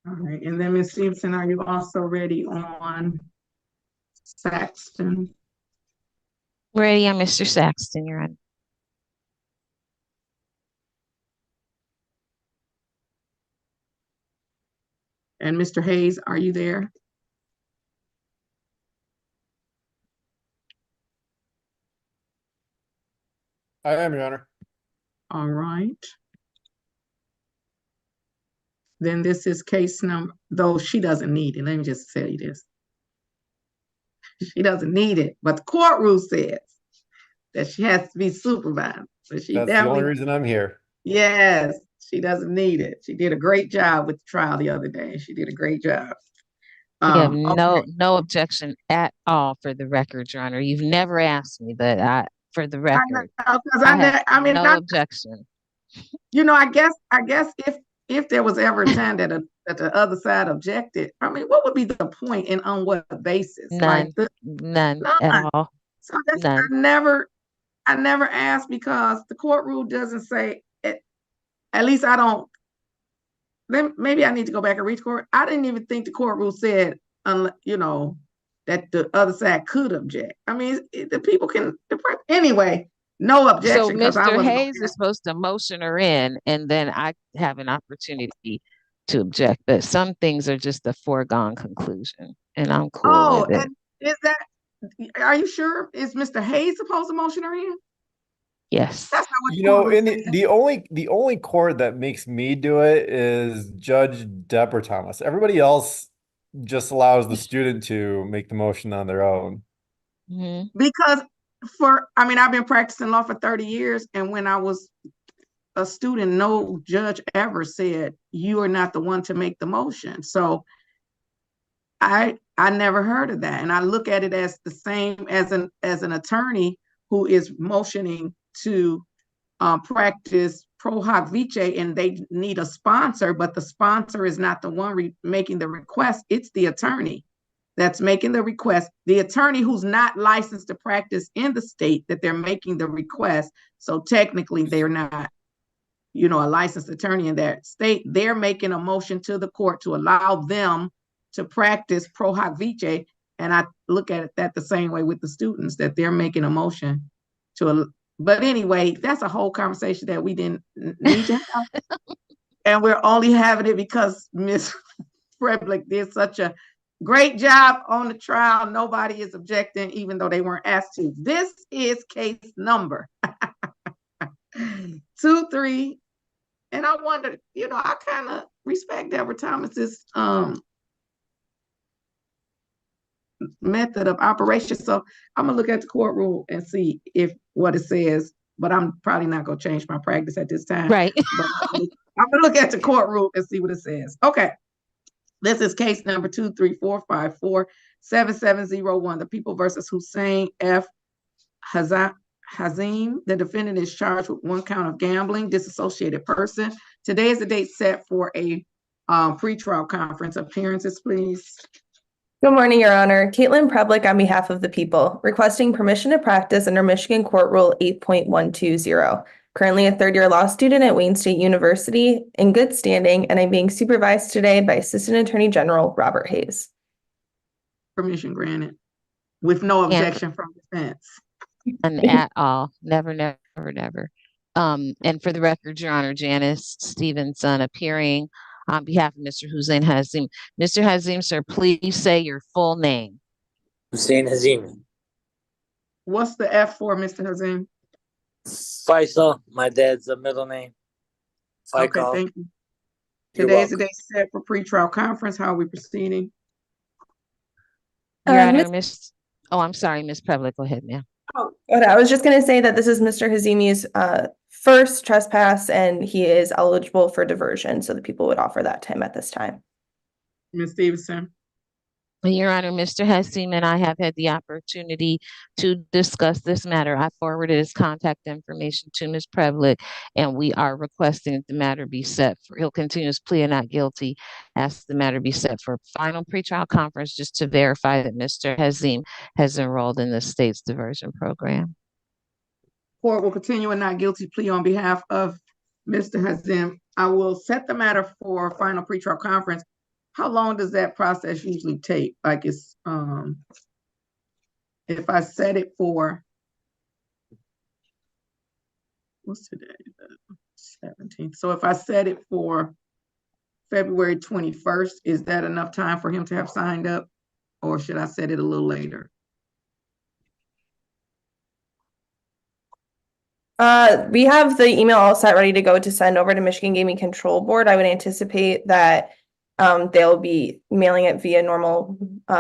All right, and then Ms. Stevenson, are you also ready on Saxton? Ready on Mr. Saxton, Your Honor. And Mr. Hayes, are you there? I am, Your Honor. All right. Then this is case number, though she doesn't need it. Let me just tell you this. She doesn't need it, but the court rule says that she has to be supervised. So she That's the only reason I'm here. Yes, she doesn't need it. She did a great job with the trial the other day. She did a great job. We have Okay. no objection at all for the record, Your Honor. You've never asked me, but for the record, I mean, no objection. You know, I guess if there was ever a time that the other side objected, I mean, what would be the point and on what basis? None, Like none at all. So that's None. I never asked because the court rule doesn't say it. At least I don't. Then maybe I need to go back and read court. I didn't even think the court rule said, you know, that the other side could object. I mean, the people can. Anyway, no objection. So Mr. Hayes is supposed to motion her in, and then I have an opportunity to object. But some things are just a foregone conclusion, and I'm cool with it. And is that? Are you sure? Is Mr. Hayes supposed to motion her in? Yes. That's not what you know, in the only court that makes me do it is Judge Deborah Thomas. Everybody else just allows the student to make the motion on their own. Mm-hmm. Because I mean, I've been practicing law for 30 years, and when I was a student, no judge ever said you are not the one to make the motion. So I never heard of that, and I look at it as the same as an attorney who is motioning to practice pro hoc vice, and they need a sponsor, but the sponsor is not the one making the request. It's the attorney that's making the request, the attorney who's not licensed to practice in the state that they're making the request. So technically they're not, you know, a licensed attorney in that state. They're making a motion to the court to allow them to practice pro hoc vice. And I look at that the same way with the students, that they're making a motion to, but anyway, that's a whole conversation that we didn't need to have. And we're only having it because Ms. Preblick did such a great job on the trial. Nobody is objecting, even though they weren't asked to. This is case number 23. And I wonder, you know, I kind of respect Deborah Thomas's method of operation. So I'm gonna look at the court rule and see if what it says, but I'm probably not gonna change my practice at this time. Right. I'm gonna look at the court rule and see what it says. Okay. This is case number 234547701. The People versus Hussein F. Hazim. The defendant is charged with 1 count of gambling, disassociated person. Today is the date set for a pretrial conference. Appearances, please. Good morning, Your Honor. Caitlin Preblick on behalf of the people, requesting permission to practice under Michigan Court Rule 8.120. Currently a third-year law student at Wayne State University, in good standing, and I'm being supervised today by Assistant Attorney General Robert Hayes. Permission granted, with no objection from defense. And at all. Never, never, never. And for the record, Your Honor, Janice Stevenson appearing on behalf of Mr. Hussein Hazim. Mr. Hazim, sir, please say your full name. Hussein Hazim. What's the F for, Mr. Hazim? Faisal, my dad's middle name. Okay, thank you. Today is the day set for pretrial conference. How are we proceeding? Your Honor, I'm sorry, Ms. Preblick, go ahead, ma'am. Oh, I was just going to say that this is Mr. Hazimi's first trespass, and he is eligible for diversion, so the people would offer that to him at this time. Ms. Stevenson. Your Honor, Mr. Hazim and I have had the opportunity to discuss this matter. I forwarded his contact information to Ms. Preblick, and we are requesting that the matter be set for, he'll continue his plea of not guilty, ask the matter be set for final pretrial conference just to verify that Mr. Hazim has enrolled in the state's diversion program. Court will continue a not guilty plea on behalf of Mr. Hazim. I will set the matter for final pretrial conference. how long does that process usually take? Like it's, if I set it for, what's today? The 17th. So if I set it for February 21st, is that enough time for him to have signed up? Or should I set it a little later? We have the email all set ready to go to send over to Michigan Gaming Control Board. I would anticipate that they'll be mailing it via normal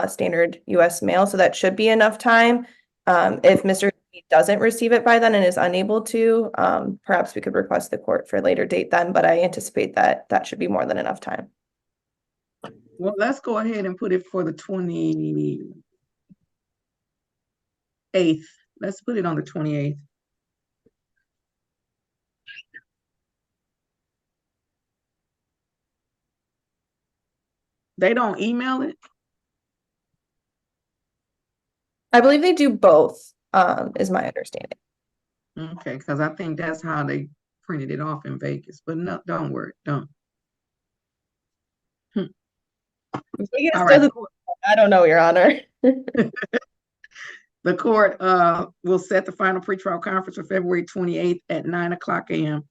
standard US mail, so that should be enough time. If Mr. doesn't receive it by then and is unable to, perhaps we could request the court for a later date then, but I anticipate that that should be more than enough time. Well, let's go ahead and put it for the 28th. Let's put it on the 28th. They don't email it? I believe they do both, is my understanding. Okay, because I think that's how they printed it off in Vegas. But no, don't worry, don't. All right. I don't know, Your Honor. The court will set the final pretrial conference for February 28th at 9:00 a.m.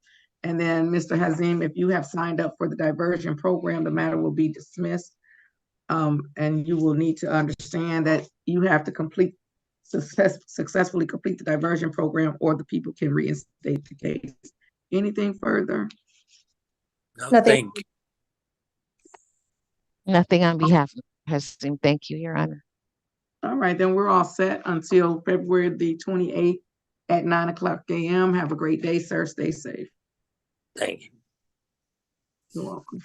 And then, Mr. Hazim, if you have signed up for the diversion program, the matter will be dismissed. And you will need to understand that you have to successfully complete the diversion program, or the people can reinstate the case. Anything further? Nothing. Nothing on behalf of Hazim. Thank you, Your Honor. All right, then we're all set until February the 28th at 9:00 a.m. Have a great day, sir. Stay safe. Thank you. You're welcome.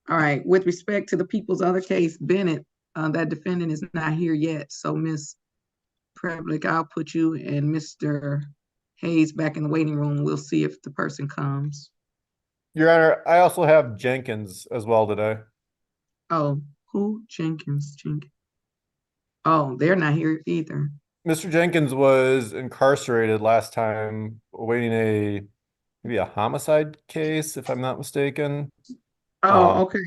All right, with respect to the people's other case, Bennett, that defendant is not here yet. So Ms. Prevlick, I'll put you and Mr. Hayes back in the waiting room. We'll see if the person comes. Your Honor, I also have Jenkins as well today. Oh, who? Jenkins. Oh, they're not here either. Mr. Jenkins was incarcerated last time, awaiting maybe a homicide case, if I'm not mistaken. Oh, okay.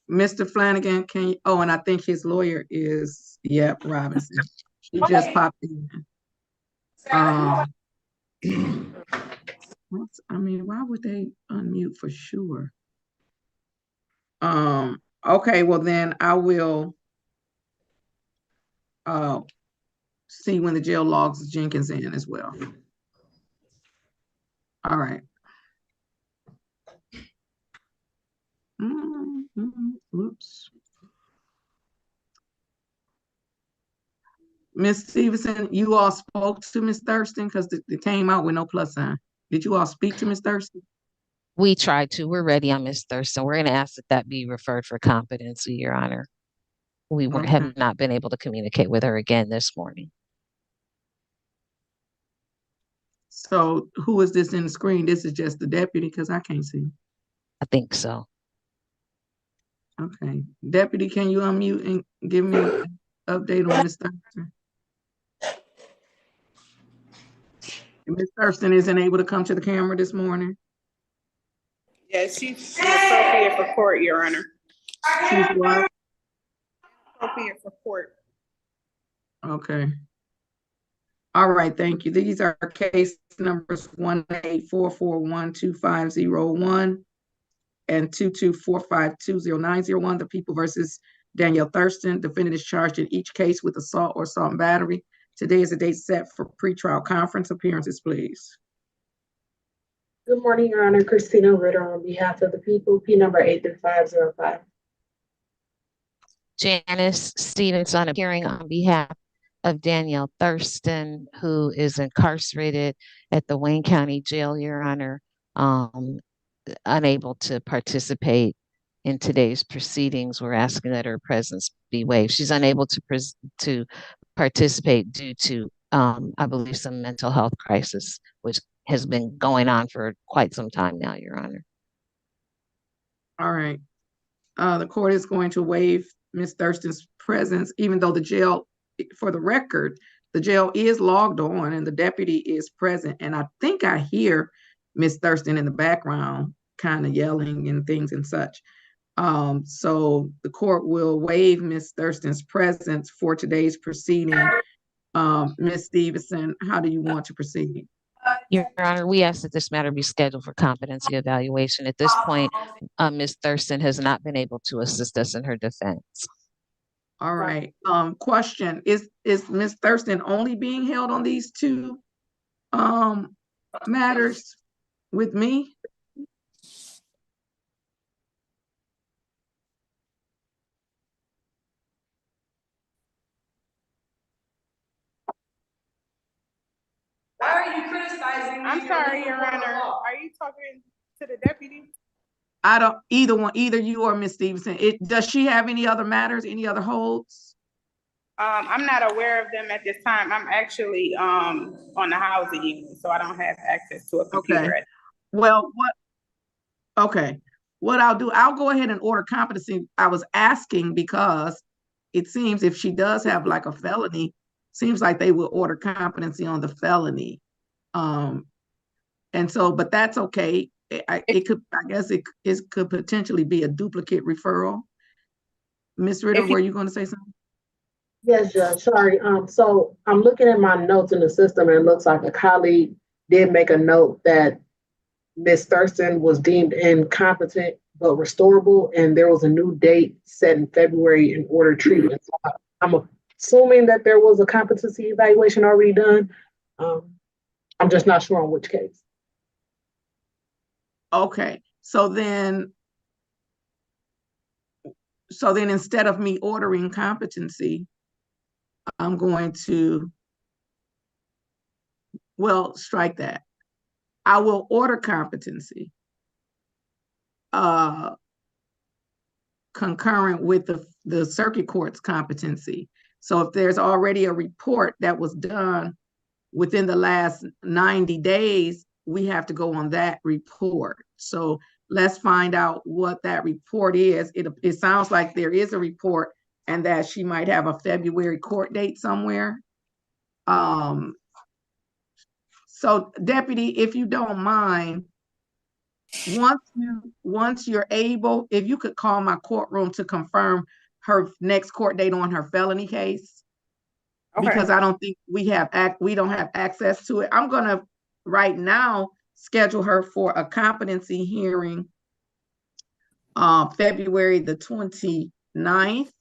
Mr. Flanagan, can you, oh, and I think his lawyer is, yep, Robinson. She just popped in. I mean, why would they unmute for sure? Okay, well then I will see when the jail logs Jenkins in as well. All right. Oops. Ms. Stevenson, you all spoke to Ms. Thurston because they came out with no plus sign. Did you all speak to Ms. Thurston? We tried to. We're ready on Ms. Thurston. We're going to ask that that be referred for competency, Your Honor. We have not been able to communicate with her again this morning. So who is this in the screen? This is just the deputy because I can't see. I think so. Okay. Deputy, can you unmute and give me an update on Ms. Thurston? Ms. Thurston isn't able to come to the camera this morning. Yes, she's appropriate for court, Your Honor. She's what? Appropriate for court. Okay. All right, thank you. These are case numbers 184412501 and 224520901. The people versus Danielle Thurston. Defendant is charged in each case with assault or assault and battery. Today is the date set for pretrial conference appearances, please. Good morning, Your Honor. Christina Ritter on behalf of the people, P number 83505. Janice Stevenson appearing on behalf of Danielle Thurston, who is incarcerated at the Wayne County Jail, Your Honor, unable to participate in today's proceedings. We're asking that her presence be waived. She's unable to participate due to, I believe, some mental health crisis, which has been going on for quite some time now, Your Honor. All right. The court is going to waive Ms. Thurston's presence, even though the jail, for the record, the jail is logged on and the deputy is present. And I think I hear Ms. Thurston in the background kind of yelling and things and such. So the court will waive Ms. Thurston's presence for today's proceeding. Ms. Stevenson, how do you want to proceed? Your Honor, we ask that this matter be scheduled for competency evaluation. At this point, Ms. Thurston has not been able to assist us in her defense. All right. Question, is Ms. Thurston only being held on these two matters with me? Why are you criticizing me? I'm sorry, Your Honor. Are you talking to the deputy? I don't, either you or Ms. Stevenson. Does she have any other matters, any other holds? I'm not aware of them at this time. I'm actually on the housing unit, so I don't have access to a computer. Okay. Well, what I'll do, I'll go ahead and order competency. I was asking because it seems if she does have like a felony, seems like they will order competency on the felony. And so, but that's okay. I guess it could potentially be a duplicate referral. Ms. Ritter, were you going to say something? Yes, Judge, sorry. So I'm looking at my notes in the system and it looks like a colleague did make a note that Ms. Thurston was deemed incompetent but restorable, and there was a new date set in February in order treatment. So I'm assuming that there was a competency evaluation already done. I'm just not sure on which case. Okay, so then instead of me ordering competency, I'm going to, well, strike that. I will order competency concurrent with the circuit court's competency. So if there's already a report that was done within the last 90 days, we have to go on that report. So let's find out what that report is. It sounds like there is a report and that she might have a February court date somewhere. So Deputy, if you don't mind, once you're able, if you could call my courtroom to confirm her next court date on her felony case. Okay. Because I don't think we don't have access to it. I'm gonna right now schedule her for a competency hearing February the 29th.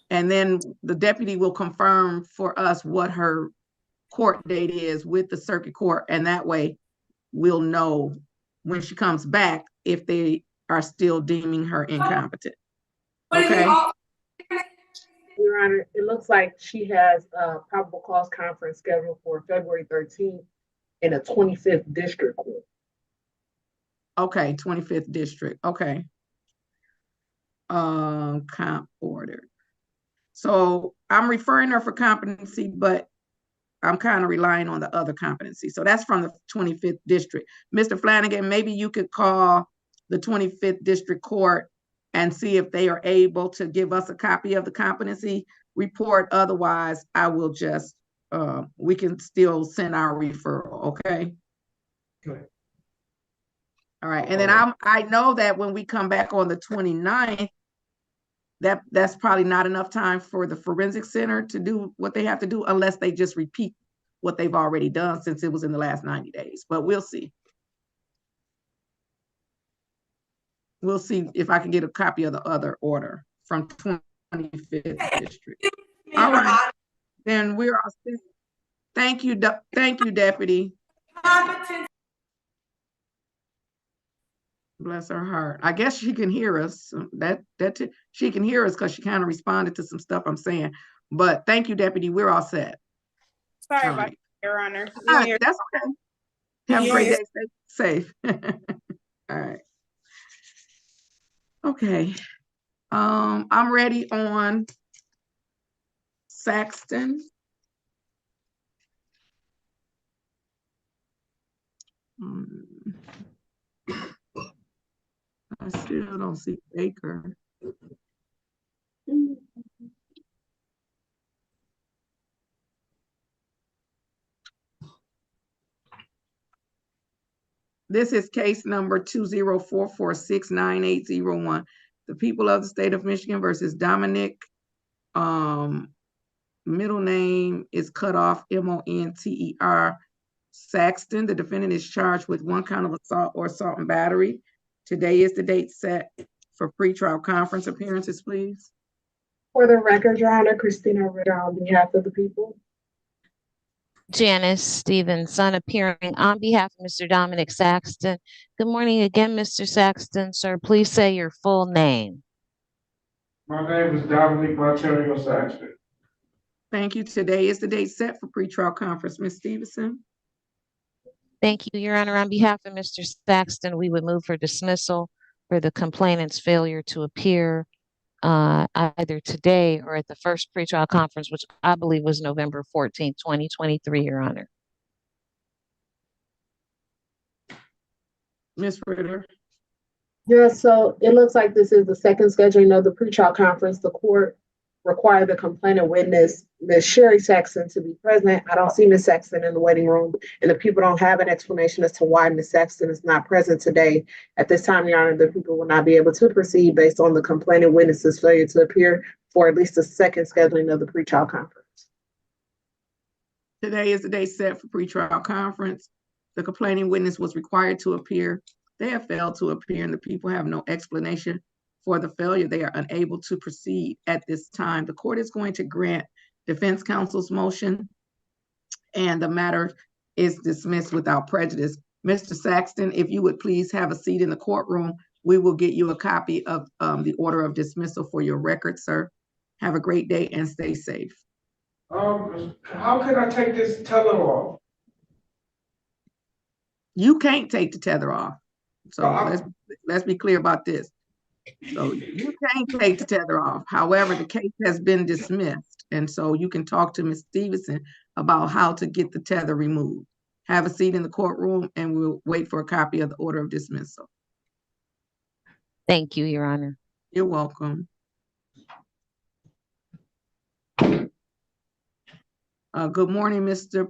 And then the deputy will confirm for us what her court date is with the circuit court, and that way we'll know when she comes back if they are still deeming her incompetent. Okay. Your Honor, it looks like she has a probable cause conference scheduled for February 13th in a 25th district court. Okay, 25th district. Okay. Comp order. So I'm referring her for competency, but I'm kind of relying on the other competency. So that's from the 25th district. Mr. Flanagan, maybe you could call the 25th district court and see if they are able to give us a copy of the competency report. Otherwise, I will just, we can still send our referral, okay? Okay. All right, and then I know that when we come back on the 29th, that's probably not enough time for the forensic center to do what they have to do unless they just repeat what they've already done since it was in the last 90 days, but we'll see. We'll see if I can get a copy of the other order from 25th district. All right, then we're all set. Thank you, Deputy. Bless her heart. I guess she can hear us. She can hear us because she kind of responded to some stuff I'm saying. But thank you, Deputy. We're all set. Sorry about that, Your Honor. That's okay. Have a great day. Stay safe. All right. Okay. I'm ready on Saxton. I still don't see Baker. This is case number 2044698001. The people of the state of Michigan versus Dominic. Middle name is cut off, Monter Saxton. The defendant is charged with 1 count of assault or assault and battery. Today is the date set for pretrial conference appearances, please. For the record, Your Honor, Christina Ritter on behalf of the people. Janice Stevenson appearing on behalf of Mr. Dominic Saxton. Good morning again, Mr. Saxton. Sir, please say your full name. My name is Dominic Monterio Saxton. Thank you. Today is the date set for pretrial conference. Ms. Stevenson. Thank you, Your Honor. On behalf of Mr. Saxton, we would move for dismissal for the complainant's failure to appear either today or at the first pretrial conference, which I believe was November 14th, 2023, Your Honor. Ms. Ritter. Yeah, so it looks like this is the second scheduling of the pretrial conference. The court required the complainant witness, Ms. Sherry Saxton, to be present. I don't see Ms. Saxton in the waiting room, and the people don't have an explanation as to why Ms. Saxton is not present today. At this time, Your Honor, the people will not be able to proceed based on the complainant witness's failure to appear for at least the second scheduling of the pretrial conference. Today is the date set for pretrial conference. The complaining witness was required to appear. They have failed to appear, and the people have no explanation for the failure. They are unable to proceed at this time. The court is going to grant defense counsel's motion, and the matter is dismissed without prejudice. Mr. Saxton, if you would please have a seat in the courtroom, we will get you a copy of the order of dismissal for your record, sir. Have a great day and stay safe. How can I take this tether off? You can't take the tether off. So let's be clear about this. So you can't take the tether off. However, the case has been dismissed. And so you can talk to Ms. Stevenson about how to get the tether removed. Have a seat in the courtroom and we'll wait for a copy of the order of dismissal. Thank you, Your Honor. You're welcome. Good morning, Mr.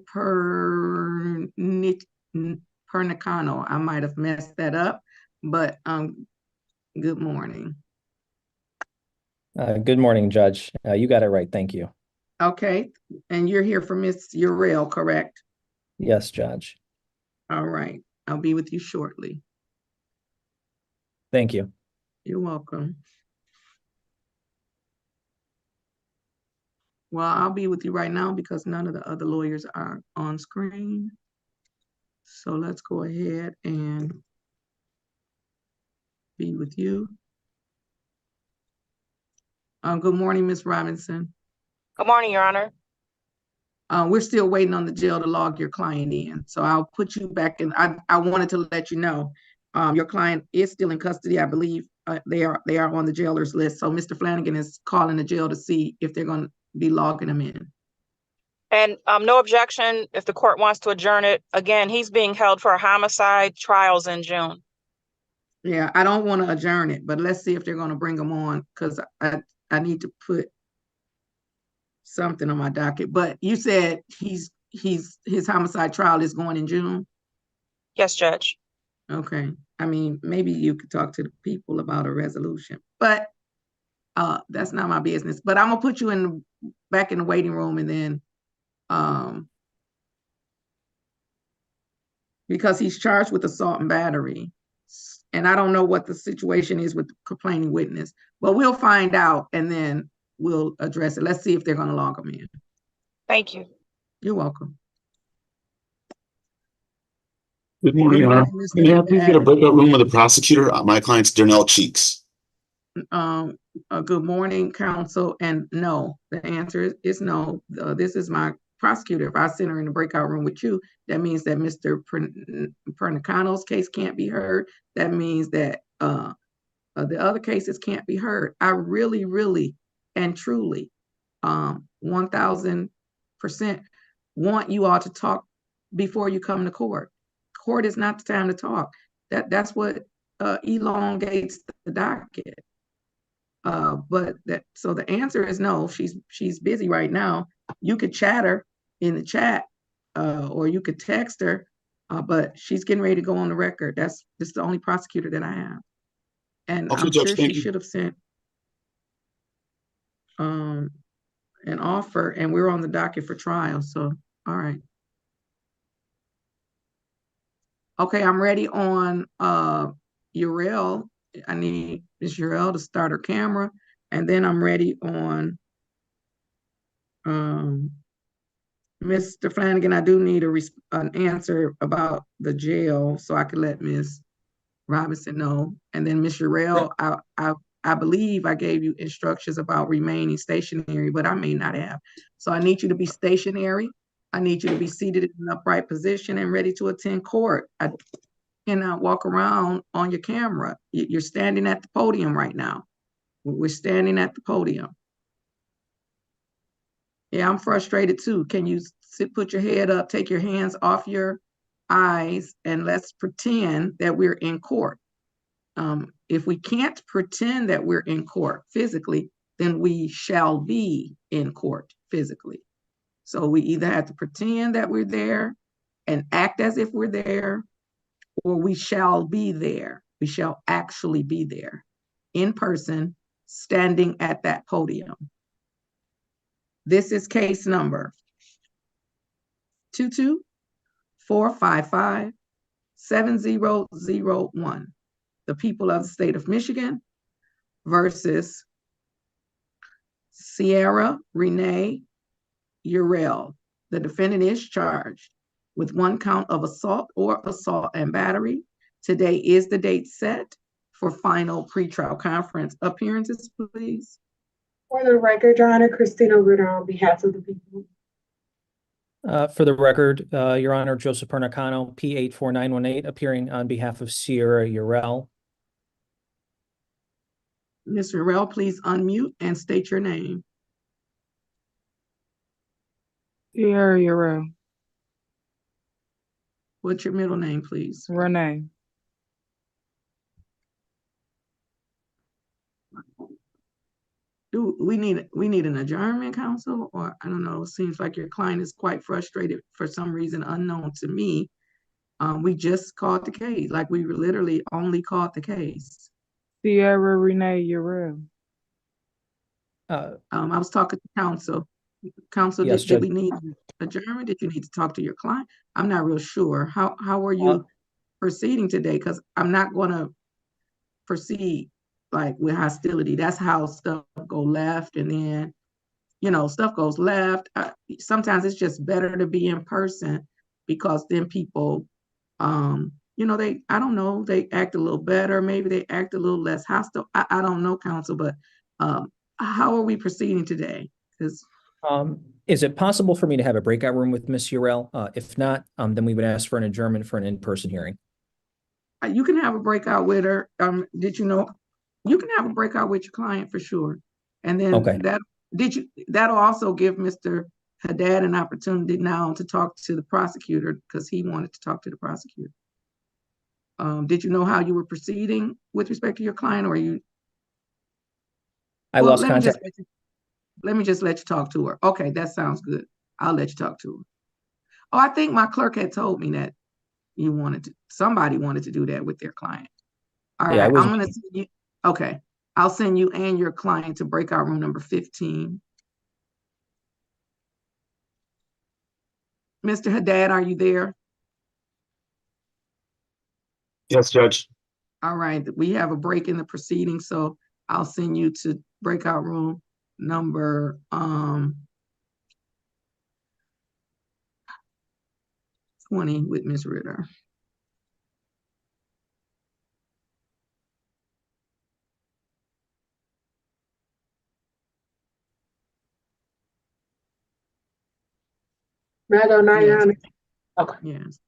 Pernicano. I might have messed that up, but good morning. Good morning, Judge. You got it right. Thank you. Okay. And you're here for Ms. Urell, correct? Yes, Judge. All right. I'll be with you shortly. Thank you. You're welcome. Well, I'll be with you right now because none of the other lawyers are on screen. So let's go ahead and be with you. Good morning, Ms. Robinson. Good morning, Your Honor. We're still waiting on the jail to log your client in. So I'll put you back in. I wanted to let you know your client is still in custody. I believe they are on the jailer's list. So Mr. Flanagan is calling the jail to see if they're going to be logging him in. And no objection if the court wants to adjourn it. Again, he's being held for homicide trials in June. Yeah, I don't want to adjourn it, but let's see if they're going to bring him on because I need to put something on my docket. But you said his homicide trial is going in June? Yes, Judge. Okay. I mean, maybe you could talk to the people about a resolution, but that's not my business. But I'm gonna put you back in the waiting room, and then because he's charged with assault and battery, and I don't know what the situation is with the complaining witness, but we'll find out and then we'll address it. Let's see if they're going to log him in. Thank you. You're welcome. Good morning, Your Honor. Can I please get a breakout room with the prosecutor? My client's Darnell Cheeks. Good morning, counsel. And no, the answer is no. This is my prosecutor. If I send her in the breakout room with you, that means that Mr. Pernicano's case can't be heard. That means that the other cases can't be heard. I really, really, and truly, 1000% want you all to talk before you come to court. Court is not the time to talk. That's what elongates the docket. So the answer is no. She's busy right now. You could chat her in the chat, or you could text her But she's getting ready to go on the record. This is the only prosecutor that I have. And Okay, I'm Judge, sure thank she you. should have sent an offer, and we're on the docket for trial. So, all right. Okay, I'm ready on Uriel. I need Ms. Uriel to start her camera. And then I'm ready on Mr. Flanagan. I do need an answer about the jail so I can let Ms. Robinson know. And then Ms. Uriel, I believe I gave you instructions about remaining stationary, but I may not have. So I need you to be stationary. I need you to be seated in an upright position and ready to attend court. I cannot walk around on your camera. You're standing at the podium right now. We're standing at the podium. Yeah, I'm frustrated too. Can you put your head up, take your hands off your eyes, and let's pretend that we're in court. If we can't pretend that we're in court physically, then we shall be in court physically. So we either have to pretend that we're there and act as if we're there, or we shall be there. We shall actually be there in person, standing at that podium. This is case number 224557001. The people of the state of Michigan versus Sierra Renee Uriel. The defendant is charged with 1 count of assault or assault and battery. Today is the date set for final pretrial conference. Appearances, please. For the record, Your Honor, Christina Ritter on behalf of the people. For the record, Your Honor, Joseph Pernicano, P84918, appearing on behalf of Sierra Uriel. Ms. Uriel, please unmute and state your name. Sierra Uriel. What's your middle name, please? Renee. Do we need an adjournment, counsel? Or I don't know, it seems like your client is quite frustrated for some reason unknown to me. We just called the case, like we literally only called the case. Sierra Renee Uriel. I was talking to counsel. Counsel, Yes, did we Judge. need adjournment? Did you need to talk to your client? I'm not real sure. How are you proceeding today? Because I'm not going to proceed like with hostility. That's how stuff go left, and then stuff goes left. Sometimes it's just better to be in person because then people, I don't know, they act a little better. Maybe they act a little less hostile. I don't know, counsel, but how are we proceeding today? Is it possible for me to have a breakout room with Miss Uriel? If not, then we would ask for an adjournment for an in-person hearing. You can have a breakout with her. Did you know? You can have a breakout with your client for sure. And then that'll also give Mr. Haddad an opportunity now to talk to the prosecutor because he wanted to talk to the prosecutor. Did you know how you were proceeding with respect to your client, or you? I lost contact. Let me just let you talk to her. Okay, that sounds good. I'll let you talk to her. Oh, I think my clerk had told me that somebody wanted to do that with their client. All right, I'm going to send you. Okay, I'll send you and your client to breakout room number 15. Mr. Haddad, are you there? Yes, Judge. All right, we have a break in the proceedings, so I'll send you to breakout room number 20 with Ms. Ritter. May I go now, Your Honor? Okay. Yes.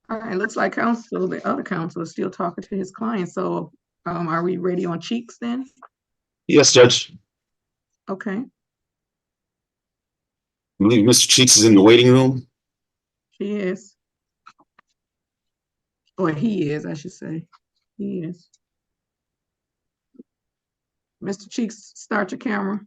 All right, looks like the other counsel is still talking to his client. So are we ready on Cheeks then? Yes, Judge. Okay, I believe Mr. Cheeks is in the waiting room. she is. Or he is, I should say. He is. Mr. Cheeks, start your camera.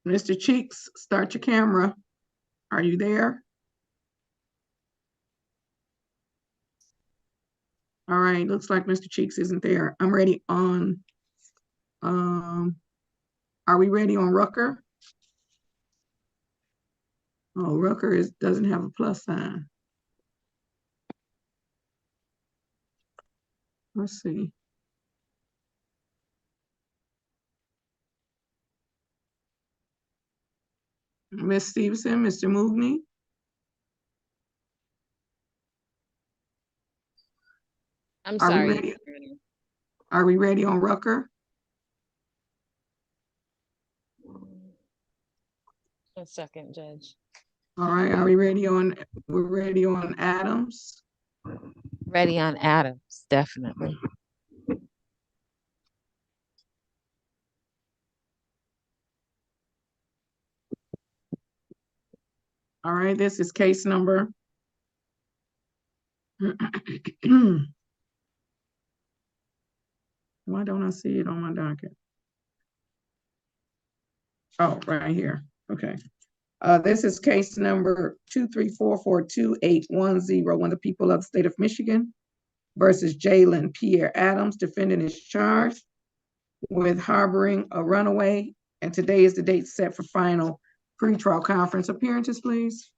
Mr. Cheeks, start your camera. Are you there? All right, looks like Mr. Cheeks isn't there. I'm ready on, are we ready on Rucker? Oh, Rucker doesn't have a plus sign. Let's see. Ms. Stevenson, Mr. Moogny? I'm Are we sorry. ready? Are we ready on Rucker? One second, Judge. All right, are we ready on, we're ready on Adams? Ready on Adams, definitely. All right, this is case number. Why don't I see it on my docket? Oh, right here. Okay. This is case number 23442-810, when the people of the state of Michigan versus Jalen Pierre Adams. Defendant is charged with harboring a runaway, and today is the date set for final pretrial conference. Appearances, please.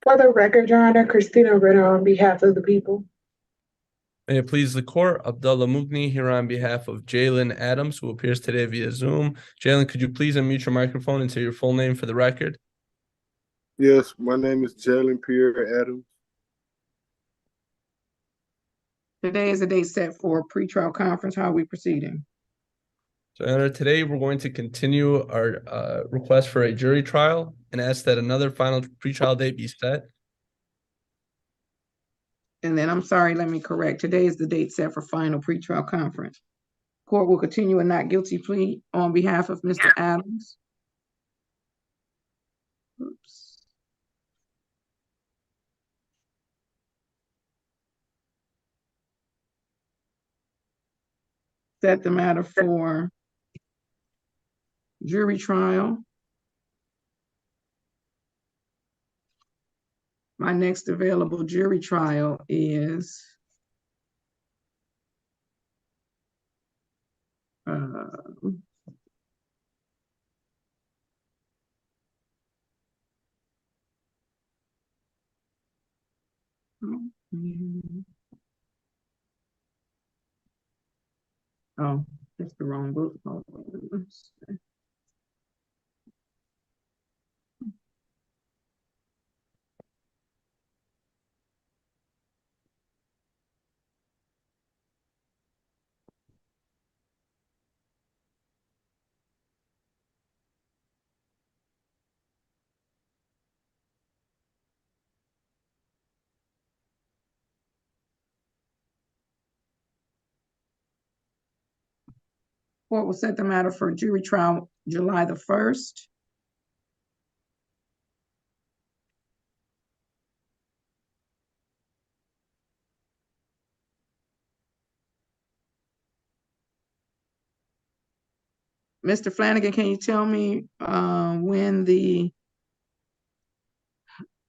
For the record, Your Honor, Christina Ritter on behalf of the people. May it please the court, Abdullah Moogny here on behalf of Jalen Adams, who appears today via Zoom. Jalen, could you please unmute your microphone and say your full name for the record? Yes, my name is Jalen Pierre Adams. Today is the date set for a pretrial conference. How are we proceeding? So today we're going to continue our request for a jury trial and ask that another final pretrial date be set. And then, I'm sorry, let me correct. Today is the date set for final pretrial conference. Court will continue a not guilty plea on behalf of Mr. Adams. Oops. Set the matter for jury trial. My next available jury trial is oh, that's the wrong book. Oh, court will set the matter for jury trial July the 1st. Mr. Flanagan, can you tell me when the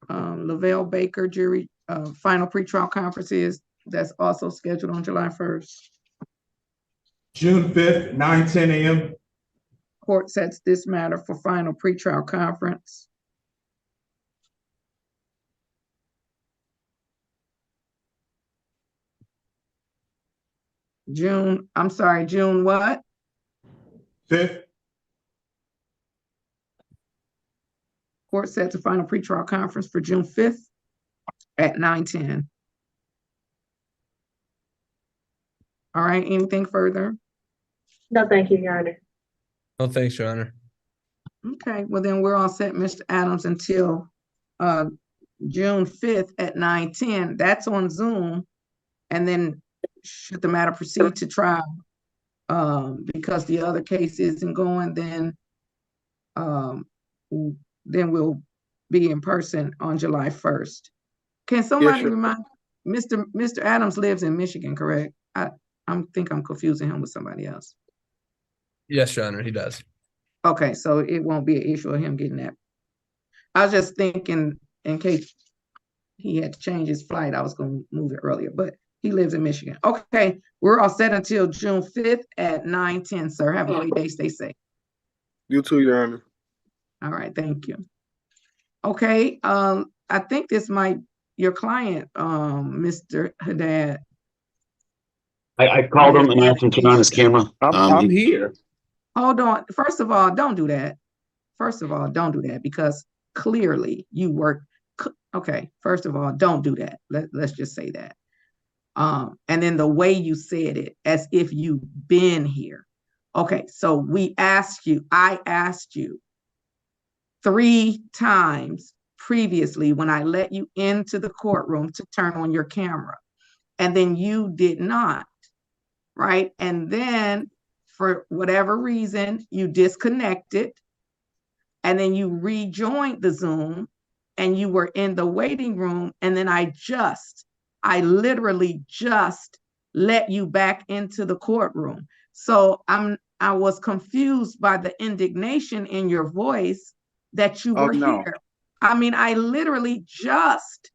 Lavelle Baker jury final pretrial conference is that's also scheduled on July 1st? June 5th, 9:10 a.m. Court sets this matter for final pretrial conference. June what? 5th. Court sets a final pretrial conference for June 5th. at 9:10. All right, anything further? No, thank you, Your Honor. No, thanks, Your Honor. Okay, well then we're all set, Mr. Adams, until June 5th at 9:10. That's on Zoom. And then should the matter proceed to trial, because the other case isn't going, then we'll be in person on July 1st. Can somebody remind, Mr. Adams lives in Michigan, correct? I think I'm confusing him with somebody else. Yes, Your Honor, he does. Okay, so it won't be an issue of him getting that. I was just thinking in case he had to change his flight, I was going to move it earlier, but he lives in Michigan. Okay, we're all set until June 5th at 9:10, sir. Have a great day. Stay safe. You too, Your Honor. All right, thank you. Okay, I think this might your client, Mr. Haddad. I called him and asked him to turn on his camera. I'm here. Hold on. First of all, don't do that. First of all, don't do that because clearly you work. Okay, first of all, don't do that. Let's just say that. And then the way you said it, as if you've been here. Okay, so I asked you 3 times previously when I let you into the courtroom to turn on your camera, and then you did not, right? And then for whatever reason, you disconnected, and then you rejoined the Zoom, and you were in the waiting room, and then I literally just let you back into the courtroom. So I was confused by the indignation in your voice that you were here. I mean, I literally just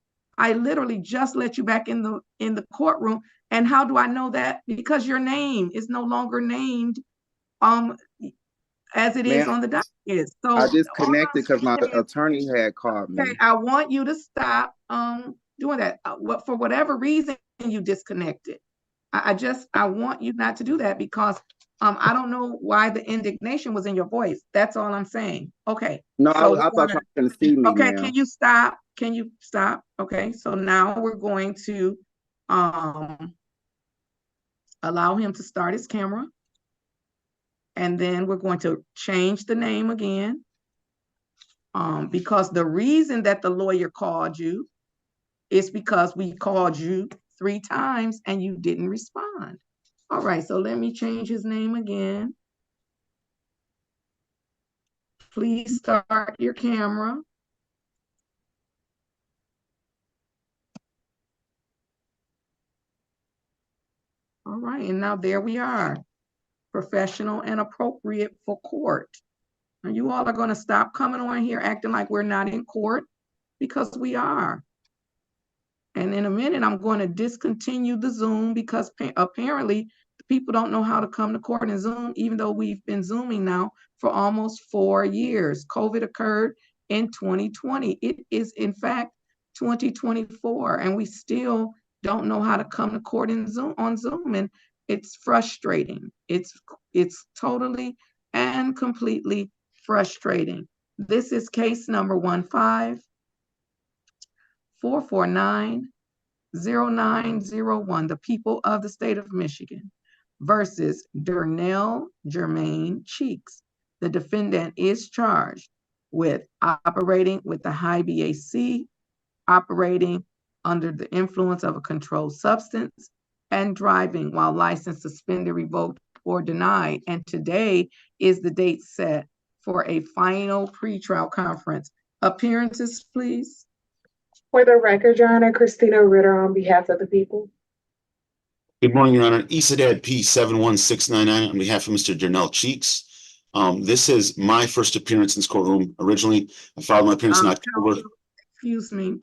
let you back in the courtroom. And how do I know that? Because your name is no longer named as it is on the docket. So I disconnected because my attorney had called me. Okay, I want you to stop doing that. For whatever reason you disconnected. I want you not to do that because I don't know why the indignation was in your voice. That's all I'm saying. Okay. No, so I thought you couldn't see me. Okay, can you stop? Can you stop? Okay, so now we're going to allow him to start his camera. And then we're going to change the name again. Because the reason that the lawyer called you is because we called you 3 times and you didn't respond. All right, so let me change his name again. Please start your camera. All right, and now there we are. Professional and appropriate for court. And you all are going to stop coming on here acting like we're not in court, because we are. And in a minute, I'm going to discontinue the Zoom because apparently the people don't know how to come to court in Zoom, even though we've been Zooming now for almost 4 years. COVID occurred in 2020. It is, in fact, 2024, and we still don't know how to come to court in Zoom on Zoom, and it's frustrating. It's totally and completely frustrating. This is case number 154490901, the people of the state of Michigan versus Durnell Jermaine Cheeks. The defendant is charged with operating with the high BAC, operating under the influence of a controlled substance, and driving while license suspended, revoked, or denied. And today is the date set for a final pretrial conference. Appearances, please. For the record, Your Honor, Christina Ritter on behalf of the people. Good morning, Your Honor. Isadad P71699 on behalf of Mr. Durnell Cheeks. This is my first appearance in this courtroom. Originally, I filed my appearance in October. Excuse me,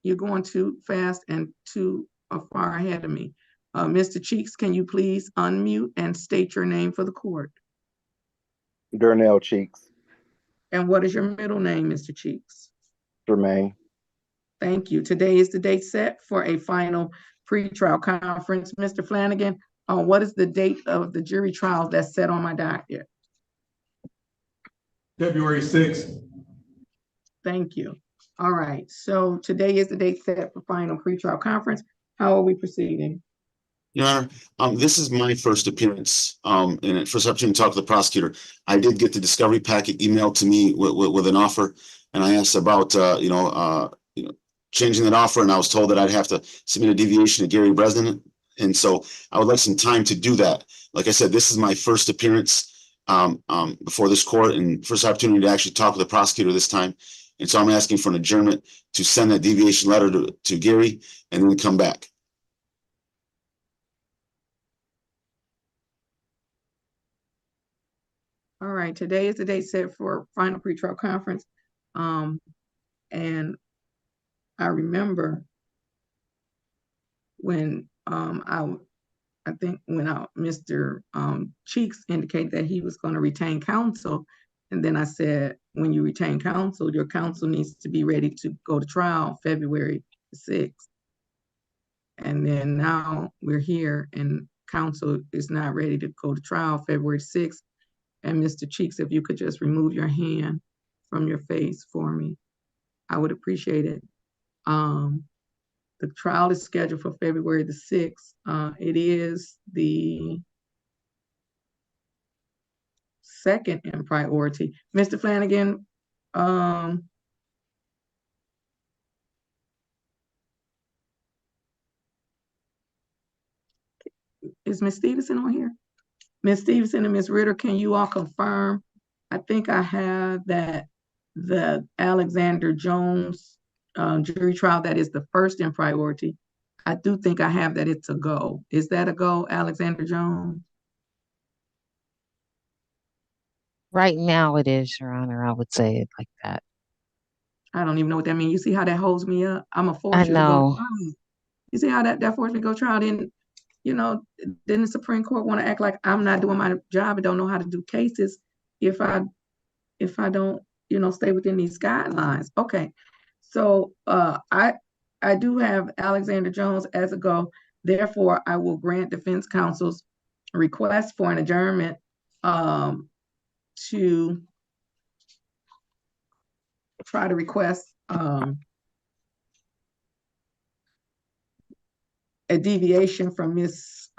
you're going too fast and too far ahead of me. Mr. Cheeks, can you please unmute and state your name for the court? Durnell Cheeks. And what is your middle name, Mr. Cheeks? Jermaine. Thank you. Today is the date set for a final pretrial conference. Mr. Flanagan, what is the date of the jury trial that's set on my docket? February 6th. Thank you. All right, so today is the date set for final pretrial conference. How are we proceeding? Your Honor, this is my first appearance, and first opportunity to talk to the prosecutor. I did get the discovery packet emailed to me with an offer, and I asked about, changing that offer, and I was told that I'd have to submit a deviation to Gary Bresnan, and so I would like some time to do that. Like I said, this is my first appearance before this court, and first opportunity to actually talk with the prosecutor this time, and so I'm asking for an adjournment to send that deviation letter to Gary, and then come back. All right, today is the date set for final pretrial conference. And I remember when I think when Mr. Cheeks indicated that he was going to retain counsel, and then I said, when you retain counsel, your counsel needs to be ready to go to trial February 6th. And then now we're here and counsel is not ready to go to trial February 6th. And Mr. Cheeks, if you could just remove your hand from your face for me, I would appreciate it. The trial is scheduled for February the 6th. It is the second in priority. Mr. Flanagan, is Ms. Stevenson on here? Ms. Stevenson and Ms. Ritter, can you all confirm? I think I have that the Alexander Jones jury trial, that is the first in priority. I do think I have that it's a go. Is that a go, Alexander Jones? Right now it is, Your Honor. I would say it like that. I don't even know what that means. You see how that holds me up? I'm a force I you to go know. trial. You see how that forced me to go trial? Then the Supreme Court want to act like I'm not doing my job and don't know how to do cases if I don't, stay within these guidelines. Okay. So I do have Alexander Jones as a go. Therefore, I will grant defense counsel's request for an adjournment to try to request a deviation from Ms.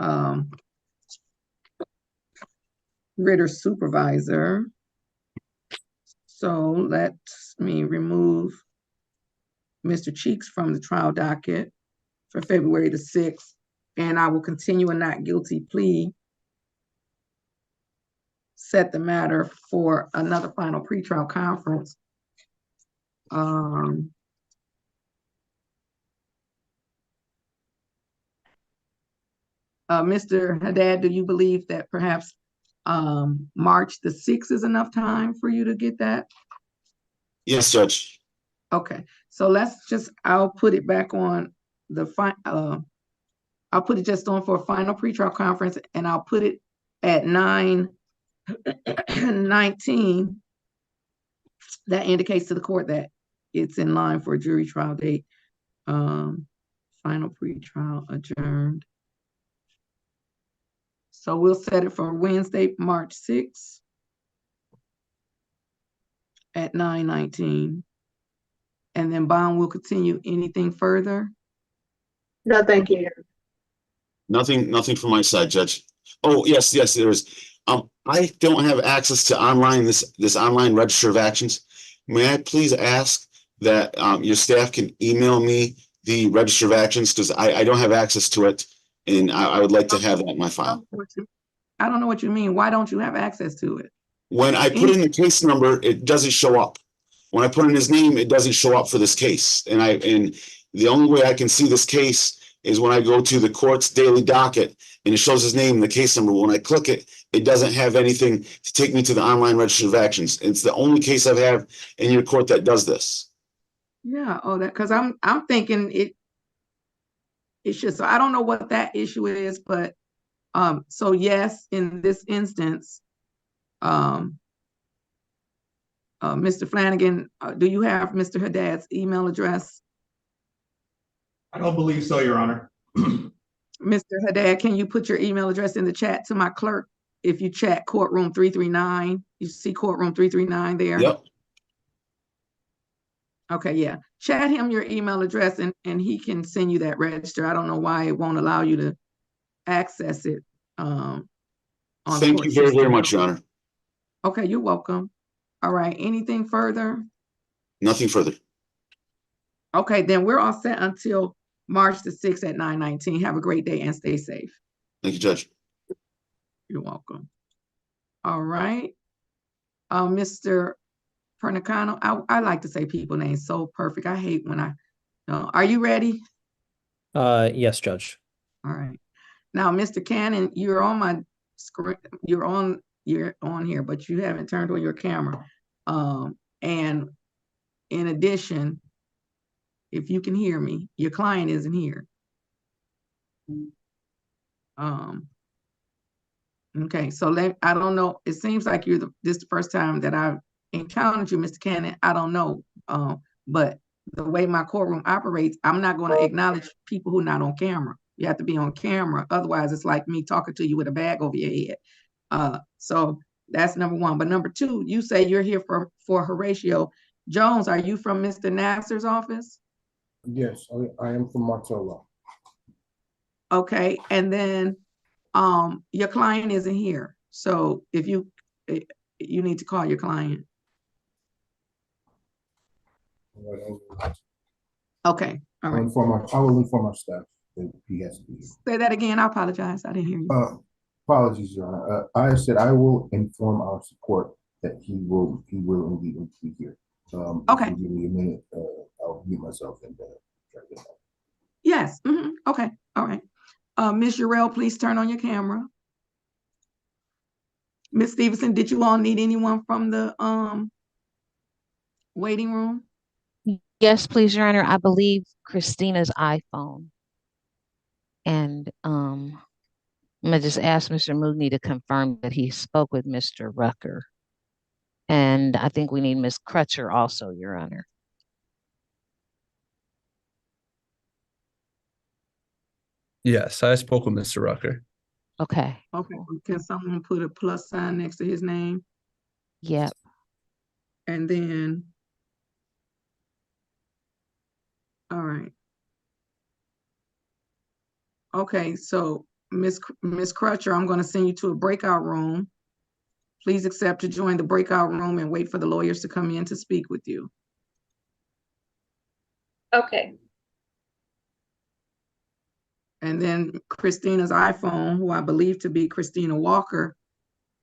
Ritter's supervisor. So let me remove Mr. Cheeks from the trial docket for February the 6th, and I will continue a not guilty plea, set the matter for another final pretrial conference. Mr. Haddad, do you believe that perhaps March the 6th is enough time for you to get that? Yes, Judge. Okay, so I'll put it back on I'll put it just on for a final pretrial conference, and I'll put it at 9/19. That indicates to the court that it's in line for a jury trial date. Final pretrial adjourned. So we'll set it for Wednesday, March 6th at 9/19. And then bond will continue. Anything further? No, thank you. Nothing from my side, Judge. Oh, yes, there is. I don't have access to this online register of actions. May I please ask that your staff can email me the register of actions, because I don't have access to it, and I would like to have that in my file. I don't know what you mean. Why don't you have access to it? When I put in the case number, it doesn't show up. When I put in his name, it doesn't show up for this case. And the only way I can see this case is when I go to the court's daily docket and it shows his name and the case number. When I click it, it doesn't have anything to take me to the online register of actions. It's the only case I have in your court that does this. Yeah, because I'm thinking it should. So I don't know what that issue is, but so yes, in this instance, Mr. Flanagan, do you have Mr. Haddad's email address? I don't believe so, Your Honor. Mr. Haddad, can you put your email address in the chat to my clerk? If you chat courtroom 339, you see courtroom 339 there. Yep. Okay, yeah. Chat him your email address and he can send you that register. I don't know why it won't allow you to access it on Thank court you very, very system. much, Your Honor. Okay, you're welcome. All right, anything further? Nothing further. Okay, then we're all set until March the 6th at 9:19. Have a great day and stay safe. Thank you, Judge. You're welcome. All right. Mr. Pernicano, I like to say people names so perfect. I hate when are you ready? Yes, Judge. All right. Now, Mr. Cannon, you're on my screen. You're on here, but you haven't turned on your camera. And in addition, if you can hear me, your client isn't here. Okay, so I don't know. It seems like this is the first time that I've encountered you, Mr. Cannon. I don't know. But the way my courtroom operates, I'm not going to acknowledge people who are not on camera. You have to be on camera. Otherwise, it's like me talking to you with a bag over your head. So that's number one. But number two, you say you're here for Horatio Jones. Are you from Mr. Nassar's office? Yes, I am from Martello. Okay, and then your client isn't here. So if you need to call your client. Okay, all right. I will inform our staff that he has to be here. Say that again. I apologize. I didn't hear you. Apologies, Your Honor. I said I will inform our support that he will indeed be here. Okay. If you give me a minute, I'll mute myself and try to get out. Yes. Okay. All right. Ms. Urell, please turn on your camera. Ms. Stevenson, did you all need anyone from the waiting room? Yes, please, Your Honor. I believe Christina's iPhone. And I'm gonna just ask Mr. Mooney to confirm that he spoke with Mr. Rucker. And I think we need Ms. Crutcher also, Your Honor. Yes, I spoke with Mr. Rucker. Okay. Okay. Can someone put a plus sign next to his name? Yep. And then, all right. Okay, so Ms. Crutcher, I'm going to send you to a breakout room. Please accept to join the breakout room and wait for the lawyers to come in to speak with you. Okay. And then Christina's iPhone, who I believe to be Christina Walker.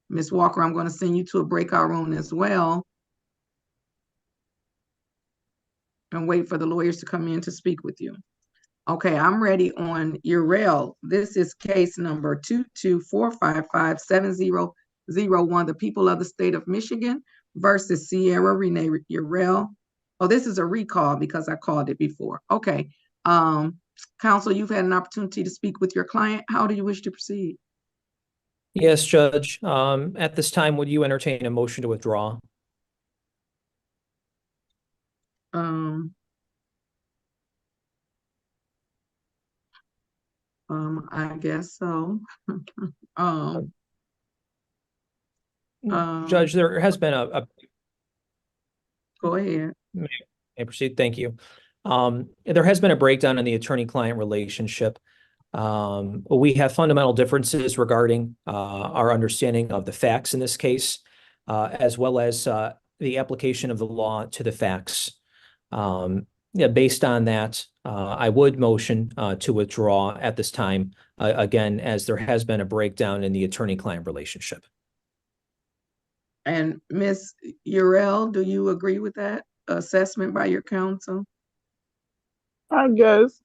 Ms. Walker, I'm going to send you to a breakout room as well. And wait for the lawyers to come in to speak with you. Okay, I'm ready on Urell. This is case number 224557001, the people of the state of Michigan versus Sierra Renee Urell. Oh, this is a recall because I called it before. Okay. Counsel, you've had an opportunity to speak with your client. How do you wish to proceed? Yes, Judge. At this time, would you entertain a motion to withdraw? I guess so. Judge, there has been a Go ahead. May I proceed? Thank you. There has been a breakdown in the attorney-client relationship. We have fundamental differences regarding our understanding of the facts in this case, as well as the application of the law to the facts. Based on that, I would motion to withdraw at this time, again, as there has been a breakdown in the attorney-client relationship. And Ms. Urell, do you agree with that assessment by your counsel? I guess.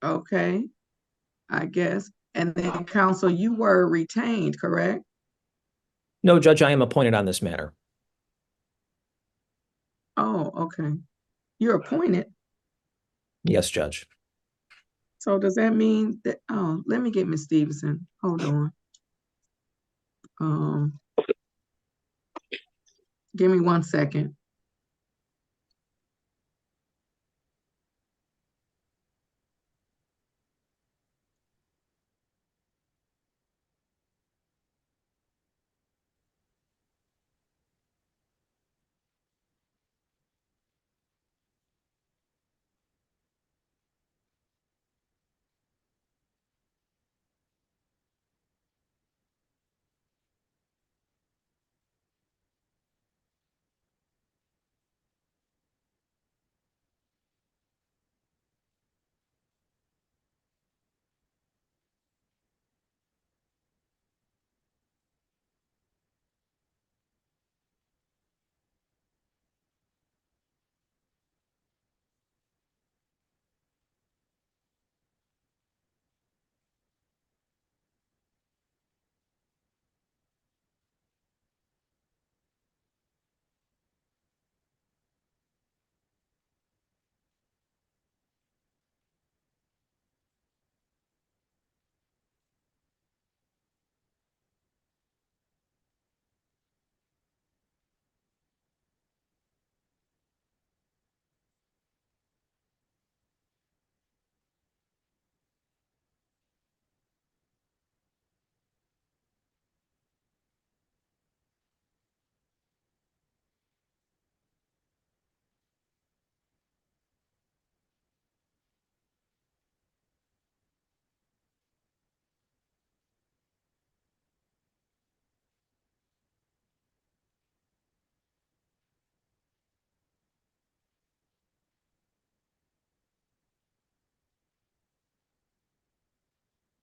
Okay, I guess. And then counsel, you were retained, correct? No, Judge, I am appointed on this matter. Oh, okay. You're appointed. Yes, Judge. So does that mean that, oh, let me get Ms. Stevenson. Hold on. Give me 1 second.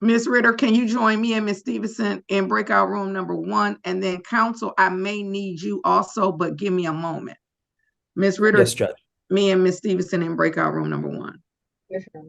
Ms. Ritter, can you join me and Ms. Stevenson in breakout room number 1? And then counsel, I may need you also, but give me a moment. Ms. Ritter, Yes, Judge. me and Ms. Stevenson in breakout room number 1. Yes, sir.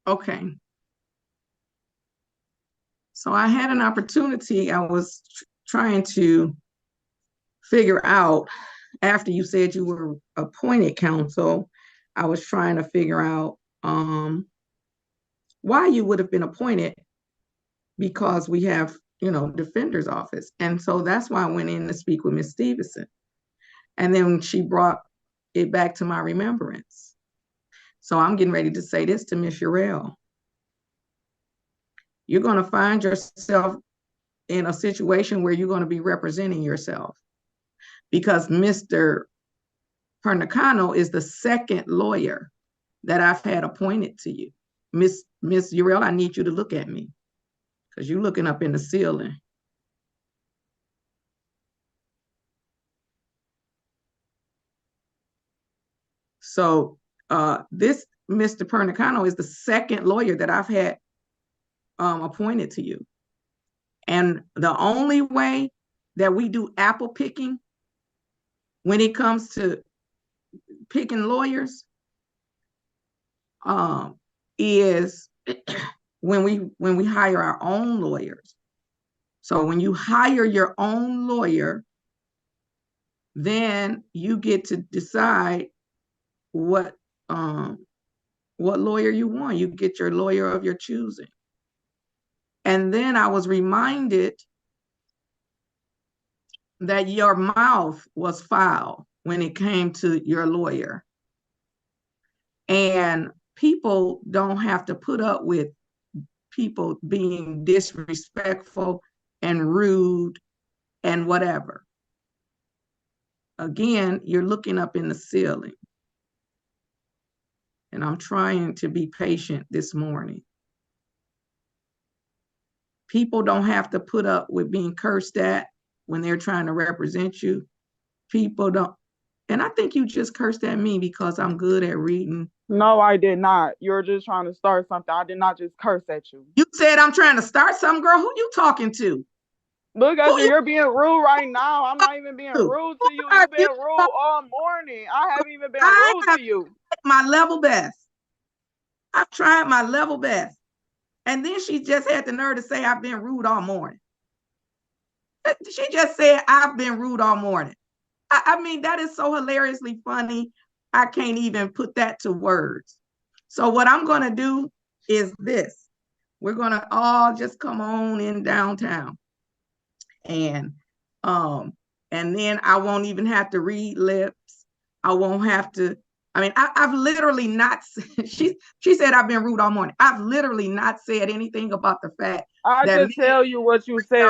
Okay. So I had an opportunity. I was trying to figure out, after you said you were appointed counsel, I was trying to figure out why you would have been appointed, because we have, defender's office. And so that's why I went in to speak with Ms. Stevenson. And then she brought it back to my remembrance. So I'm getting ready to say this to Ms. Urell. You're going to find yourself in a situation where you're going to be representing yourself, because Mr. Pernicano is the second lawyer that I've had appointed to you. Miss Urell, I need you to look at me, because you're looking up in the ceiling. So this Mr. Pernicano is the second lawyer that I've had appointed to you. And the only way that we do apple picking when it comes to picking lawyers is when we hire our own lawyers. So when you hire your own lawyer, then you get to decide what lawyer you want. You get your lawyer of your choosing. And then I was reminded that your mouth was foul when it came to your lawyer. And people don't have to put up with people being disrespectful and rude and whatever. Again, you're looking up in the ceiling. And I'm trying to be patient this morning. People don't have to put up with being cursed at when they're trying to represent you. People don't. And I think you just cursed at me because I'm good at reading. No, I did not. You're just trying to start something. I did not just curse at you. You said I'm trying to start something, girl. Who you talking to? Look at you. You're being rude right now. I'm not even being rude to you. You've been rude all morning. I haven't even been rude to you. My level best. I've tried my level best. And then she just had the nerve to say I've been rude all morning. She just said I've been rude all morning. I mean, that is so hilariously funny. I can't even put that to words. So what I'm going to do is this. We're going to all just come on in downtown. And then I won't even have to read lips. I won't have to. I mean, I've literally not. She said I've been rude all morning. I've literally not said anything about the fact I that just tell you what you said.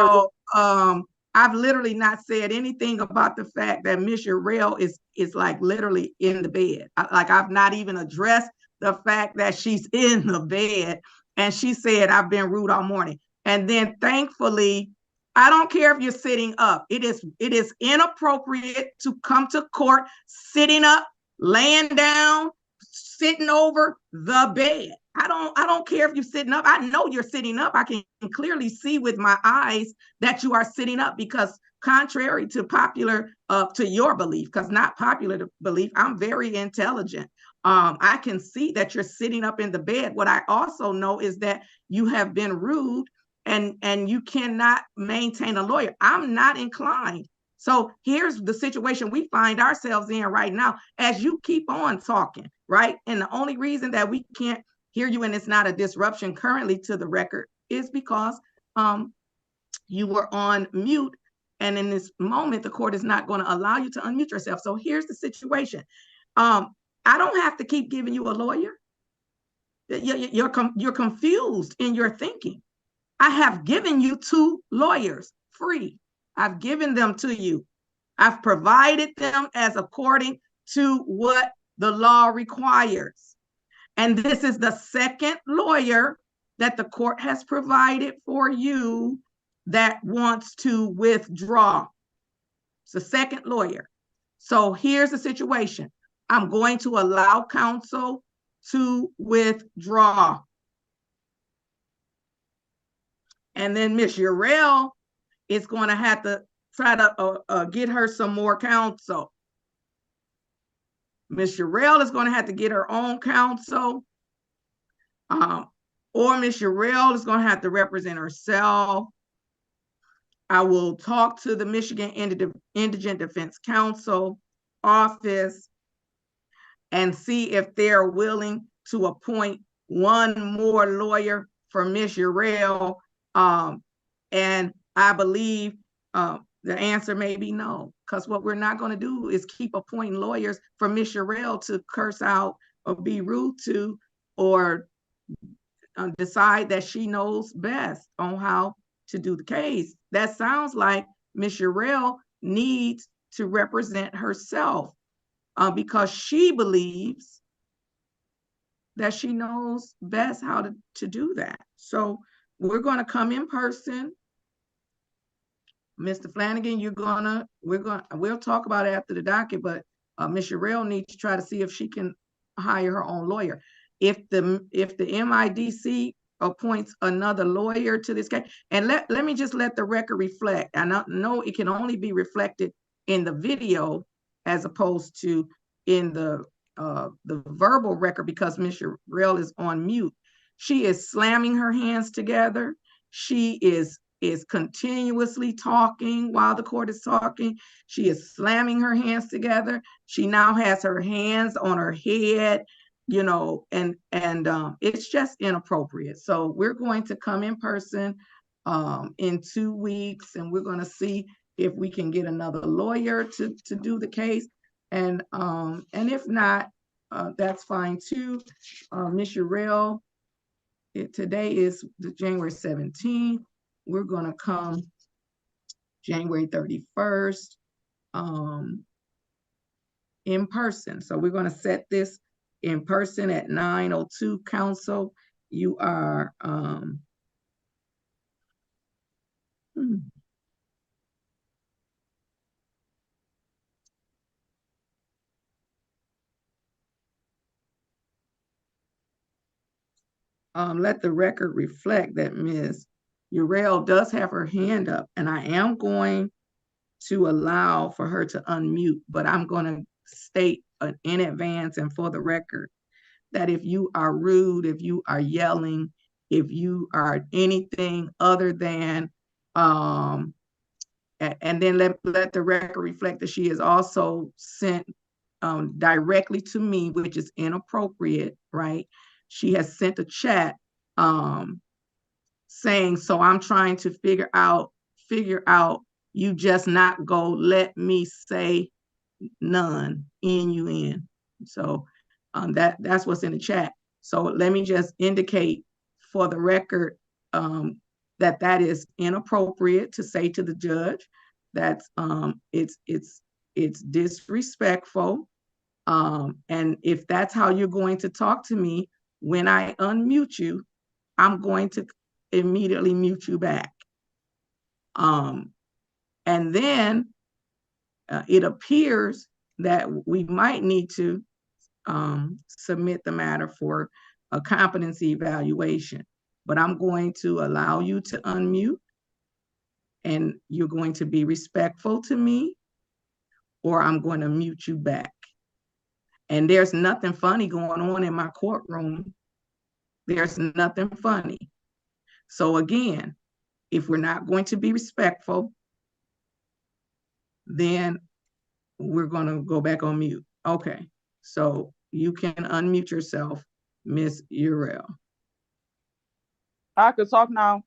I've literally not said anything about the fact that Miss Urell is like literally in the bed. I've not even addressed the fact that she's in the bed, and she said I've been rude all morning. And then thankfully, I don't care if you're sitting up. It is inappropriate to come to court sitting up, laying down, sitting over the bed. I don't care if you're sitting up. I know you're sitting up. I can clearly see with my eyes that you are sitting up, because contrary to popular, to your belief, because not popular to belief, I'm very intelligent. I can see that you're sitting up in the bed. What I also know is that you have been rude, and you cannot maintain a lawyer. I'm not inclined. So here's the situation we find ourselves in right now as you keep on talking, right? And the only reason that we can't hear you and it's not a disruption currently to the record is because you were on mute, and in this moment the court is not going to allow you to unmute yourself. So here's the situation. I don't have to keep giving you a lawyer. You're confused in your thinking. I have given you 2 lawyers free. I've given them to you. I've provided them as according to what the law requires. And this is the second lawyer that the court has provided for you that wants to withdraw. It's the second lawyer. So here's the situation. I'm going to allow counsel to withdraw. And then Miss Urell is going to have to try to get her some more counsel. Miss Urell is going to have to get her own counsel. Or Miss Urell is going to have to represent herself. I will talk to the Michigan Indigent Defense Council office and see if they're willing to appoint one more lawyer for Miss Urell. And I believe the answer may be no, because what we're not going to do is keep appointing lawyers for Miss Urell to curse out or be rude to, or decide that she knows best on how to do the case. That sounds like Miss Urell needs to represent herself because she believes that she knows best how to do that. So we're going to come in person. Mr. Flanagan, we'll talk about it after the docket, but Miss Urell needs to try to see if she can hire her own lawyer. If the MIDC appoints another lawyer to this case, and let me just let the record reflect. I know it can only be reflected in the video as opposed to in the verbal record, because Miss Urell is on mute. She is slamming her hands together. She is continuously talking while the court is talking. She is slamming her hands together. She now has her hands on her head, and it's just inappropriate. So we're going to come in person in 2 weeks, and we're going to see if we can get another lawyer to do the case. And if not, that's fine too. Miss Urell, today is the January 17th. We're going to come January 31st in person. So we're going to set this in person at 9:02. Council, you are let the record reflect that Ms. Urell does have her hand up, and I am going to allow for her to unmute, but I'm going to state in advance and for the record that if you are rude, if you are yelling, if you are anything other than, and then let the record reflect that she is also sent directly to me, which is inappropriate, right? She has sent a chat saying, so I'm trying to figure out, you just not go let me say none, N-U-N. So that's what's in the chat. So let me just indicate for the record that is inappropriate to say to the judge. That's it's disrespectful. And if that's how you're going to talk to me when I unmute you, I'm going to immediately mute you back. And then it appears that we might need to submit the matter for a competency evaluation. But I'm going to allow you to unmute, and you're going to be respectful to me, or I'm going to mute you back. And there's nothing funny going on in my courtroom. There's nothing funny. So again, if we're not going to be respectful, then we're going to go back on mute. Okay, so you can unmute yourself, Ms. Urell. I could talk now.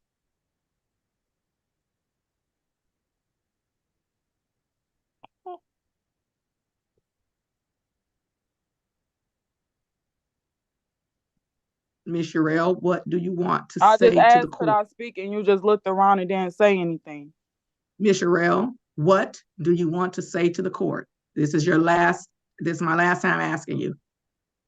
Ms. Urell, what do you want to I say just to asked, the could court? I speak, and you just looked around and didn't say anything. Ms. Urell, what do you want to say to the court? This is my last time asking you.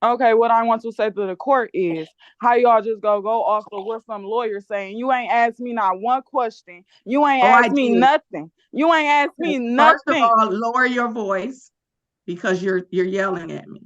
Okay, what I want to say to the court is, how y'all just go off of what some lawyer saying? You ain't asked me not one question. You ain't asked me nothing. You ain't asked me nothing. First of all, lower your voice because you're yelling at me.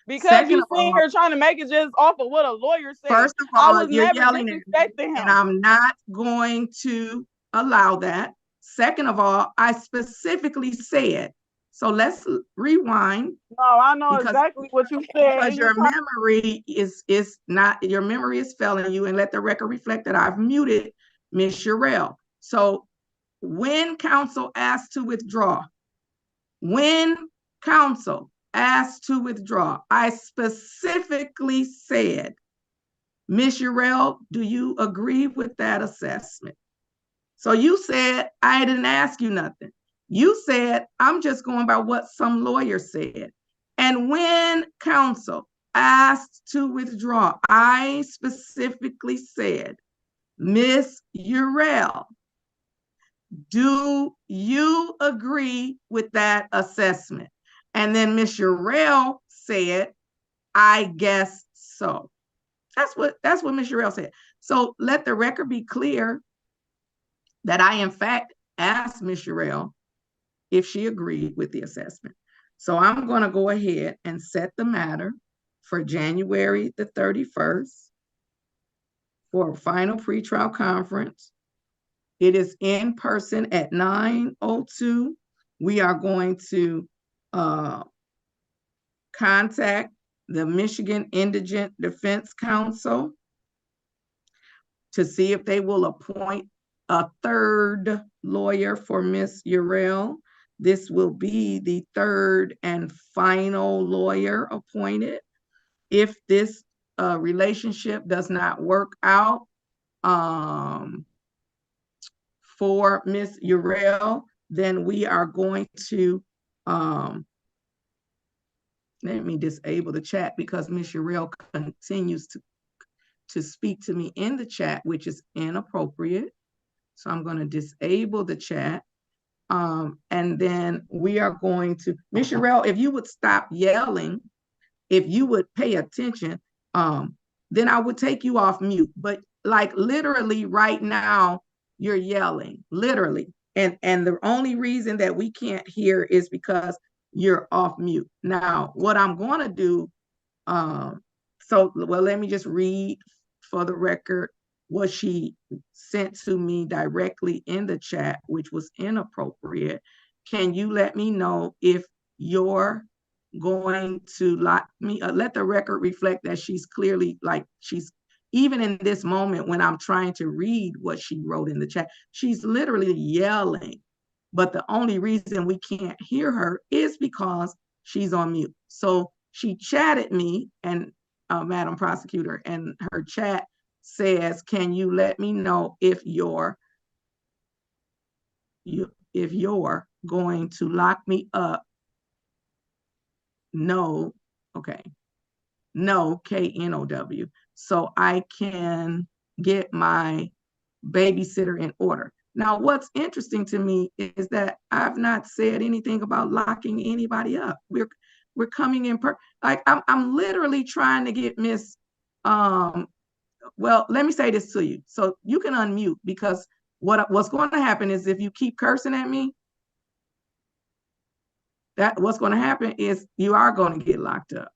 Because Second you of sitting all, here trying to make it just off of what a lawyer said. First of I all, was you're never yelling at me, disrespecting him. and I'm not going to allow that. Second of all, I specifically said, so let's rewind. No, I know exactly what you said. Because your memory is not, your memory is failing you, and let the record reflect that I've muted Ms. Urell. So when counsel asked to withdraw, I specifically said, Ms. Urell, do you agree with that assessment? So you said, I didn't ask you nothing. You said, I'm just going by what some lawyer said. And when counsel asked to withdraw, I specifically said, Ms. Urell, do you agree with that assessment? And then Ms. Urell said, I guess so. That's what Ms. Urell said. So let the record be clear that I, in fact, asked Ms. Urell if she agreed with the assessment. So I'm going to go ahead and set the matter for January the 31st for a final pretrial conference. It is in person at 9:02. We are going to contact the Michigan Indigent Defense Council to see if they will appoint a third lawyer for Ms. Urell. This will be the third and final lawyer appointed. If this relationship does not work out for Ms. Urell, then we are going to, let me disable the chat because Ms. Urell continues to speak to me in the chat, which is inappropriate. So I'm going to disable the chat. And then we are going to, Ms. Urell, if you would stop yelling, if you would pay attention, then I would take you off mute. But like literally right now, you're yelling, literally. And the only reason that we can't hear is because you're off mute. Now, what I'm going to do, let me just read for the record what she sent to me directly in the chat, which was inappropriate. Can you let me know if you're going to let the record reflect that she's clearly, like, she's, even in this moment when I'm trying to read what she wrote in the chat, she's literally yelling. But the only reason we can't hear her is because she's on mute. So she chatted me, and Madam Prosecutor, and her chat says, can you let me know if you're going to lock me up? No, okay. No, KNOW. So I can get my babysitter in order. Now, what's interesting to me is that I've not said anything about locking anybody up. We're coming in I'm literally trying to get Miss well, let me say this to you. So you can unmute, because what's going to happen is if you keep cursing at me, what's going to happen is you are going to get locked up.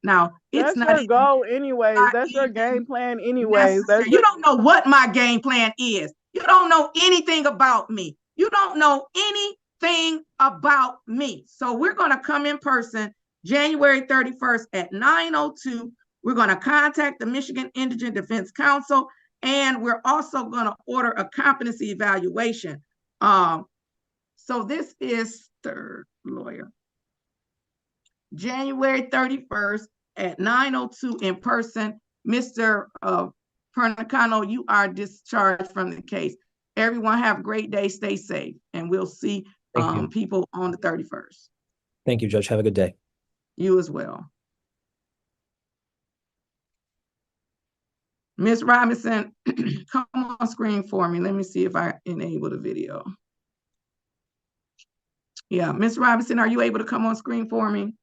Now, it's That's not your even goal anyways. not That's your even game plan anyways. necessary. You don't know what my game plan is. You don't know anything about me. You don't know anything about me. So we're going to come in person January 31st at 9:02. We're going to contact the Michigan Indigent Defense Council, and we're also going to order a competency evaluation. So this is third lawyer. January 31st at 9:02 in person. Mr. Pernicano, you are discharged from the case. Everyone have a great day. Stay safe, and we'll see people on the 31st. Thank you, Judge. Have a good day. You as well. Ms. Robinson, come on screen for me. Let me see if I enable the video. Yeah, Ms. Robinson, are you able to come on screen for me?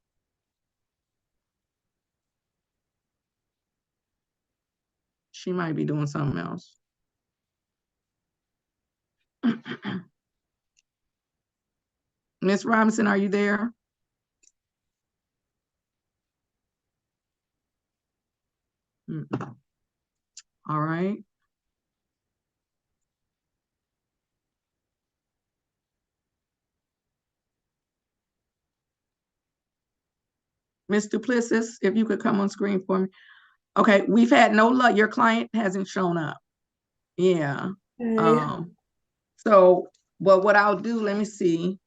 She might be doing something else. Ms. Robinson, are you there? All right. Ms. Duplessis, if you could come on screen for me. Okay, we've had no luck. Your client hasn't shown up. Yeah. So, well, what I'll do, let me see.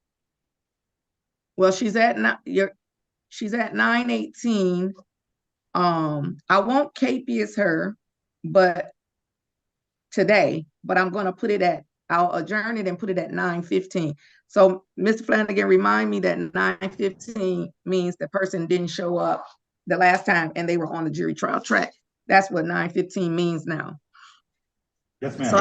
Well, she's at 9:18. I won't capious her, but today, but I'm going to put it at, I'll adjourn it and put it at 9:15. So, Mr. Flanagan, remind me that 9:15 means the person didn't show up the last time and they were on the jury trial track. That's what 9:15 means now. Yes, ma'am. So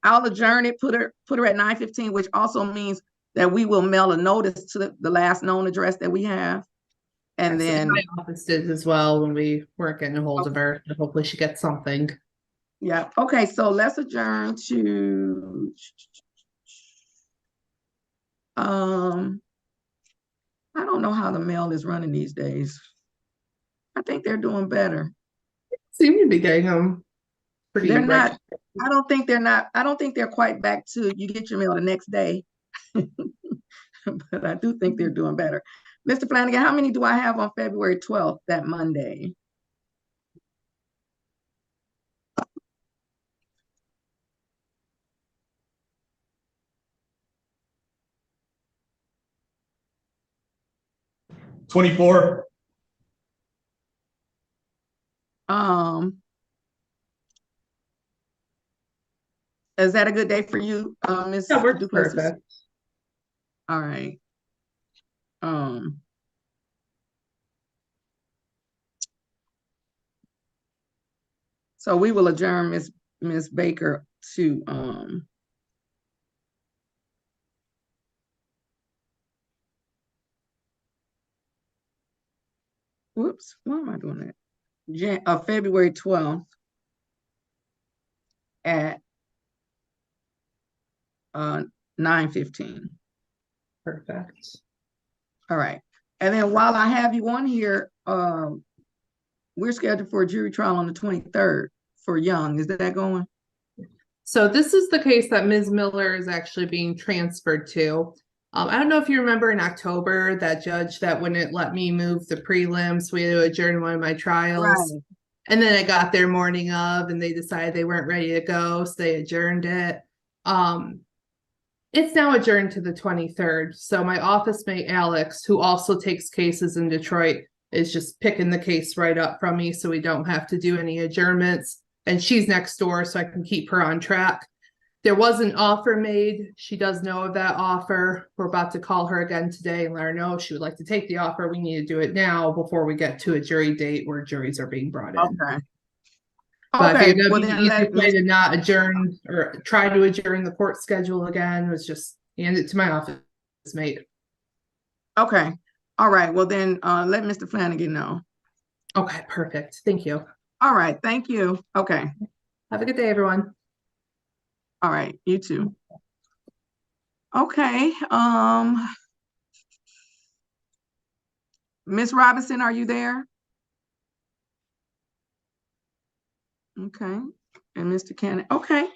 I'll adjourn it, put her at 9:15, which also means that we will mail a notice to the last known address that we have. And then my office did as well when we weren't getting a hold of her. Hopefully she gets something. Yeah. Okay. So let's adjourn to I don't know how the mail is running these days. I think they're doing better. Seem to be getting them pretty. They're not. I don't think they're quite back to you get your mail the next day. But I do think they're doing better. Mr. Flanagan, how many do I have on February 12th, that Monday? $24. Is that a good day for you, Ms. That works Duplessis? perfect. All right. So we will adjourn Ms. Baker to whoops, why am I doing that? February 12th at 9:15. Perfect. All right. And then while I have you on here, we're scheduled for a jury trial on the 23rd for Young. Is that going? So this is the case that Ms. Miller is actually being transferred to. I don't know if you remember in October, that judge that wouldn't let me move the prelims, we had to adjourn one of my trials. Right. And then I got there morning of and they decided they weren't ready to go, so they adjourned it. It's now adjourned to the 23rd. So my office mate, Alex, who also takes cases in Detroit, is just picking the case right up from me so we don't have to do any adjournments. And she's next door, so I can keep her on track. There was an offer made. She does know of that offer. We're about to call her again today and let her know if she would like to take the offer. We need to do it now before we get to a jury date where juries are being brought in. Okay. But Okay. I figured Well, the then easiest way to not adjourn or try to adjourn the court schedule again was just hand it to my office mate. Okay. All right. Well, then let Mr. Flanagan know. Okay, perfect. Thank you. All right. Thank you. Okay. Have a good day, everyone. All right. You too. Okay. Ms. Robinson, are you there? Okay, and Mr. Cannon. Okay,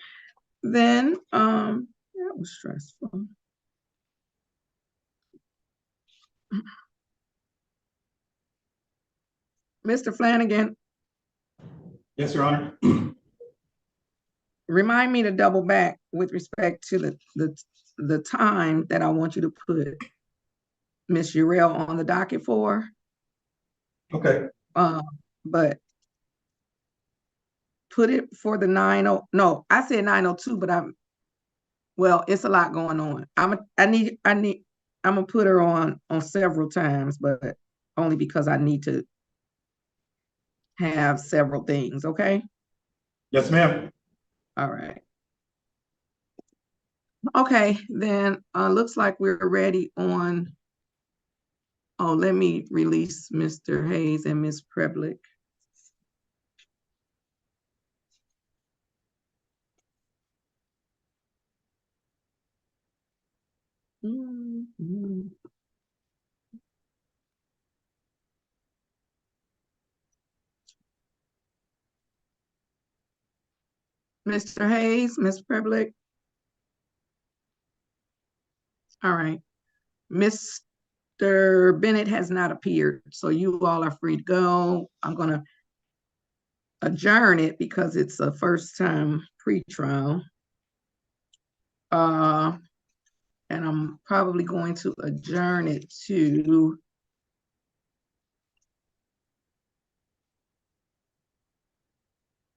then that was stressful. Mr. Flanagan. Yes, Your Honor. Remind me to double back with respect to the time that I want you to put Ms. Urell on the docket for. Okay. But put it for the 90. No, I said 9:02, but well, it's a lot going on. I'm gonna put her on several times, but only because I need to have several things. Okay. Yes, ma'am. All right. Okay, then looks like we're ready on. Oh, let me release Mr. Hayes and Ms. Preblick. Mr. Hayes, Ms. Preblick. All right. Mr. Bennett has not appeared, so you all are free to go. I'm gonna adjourn it because it's a first time pretrial. And I'm probably going to adjourn it to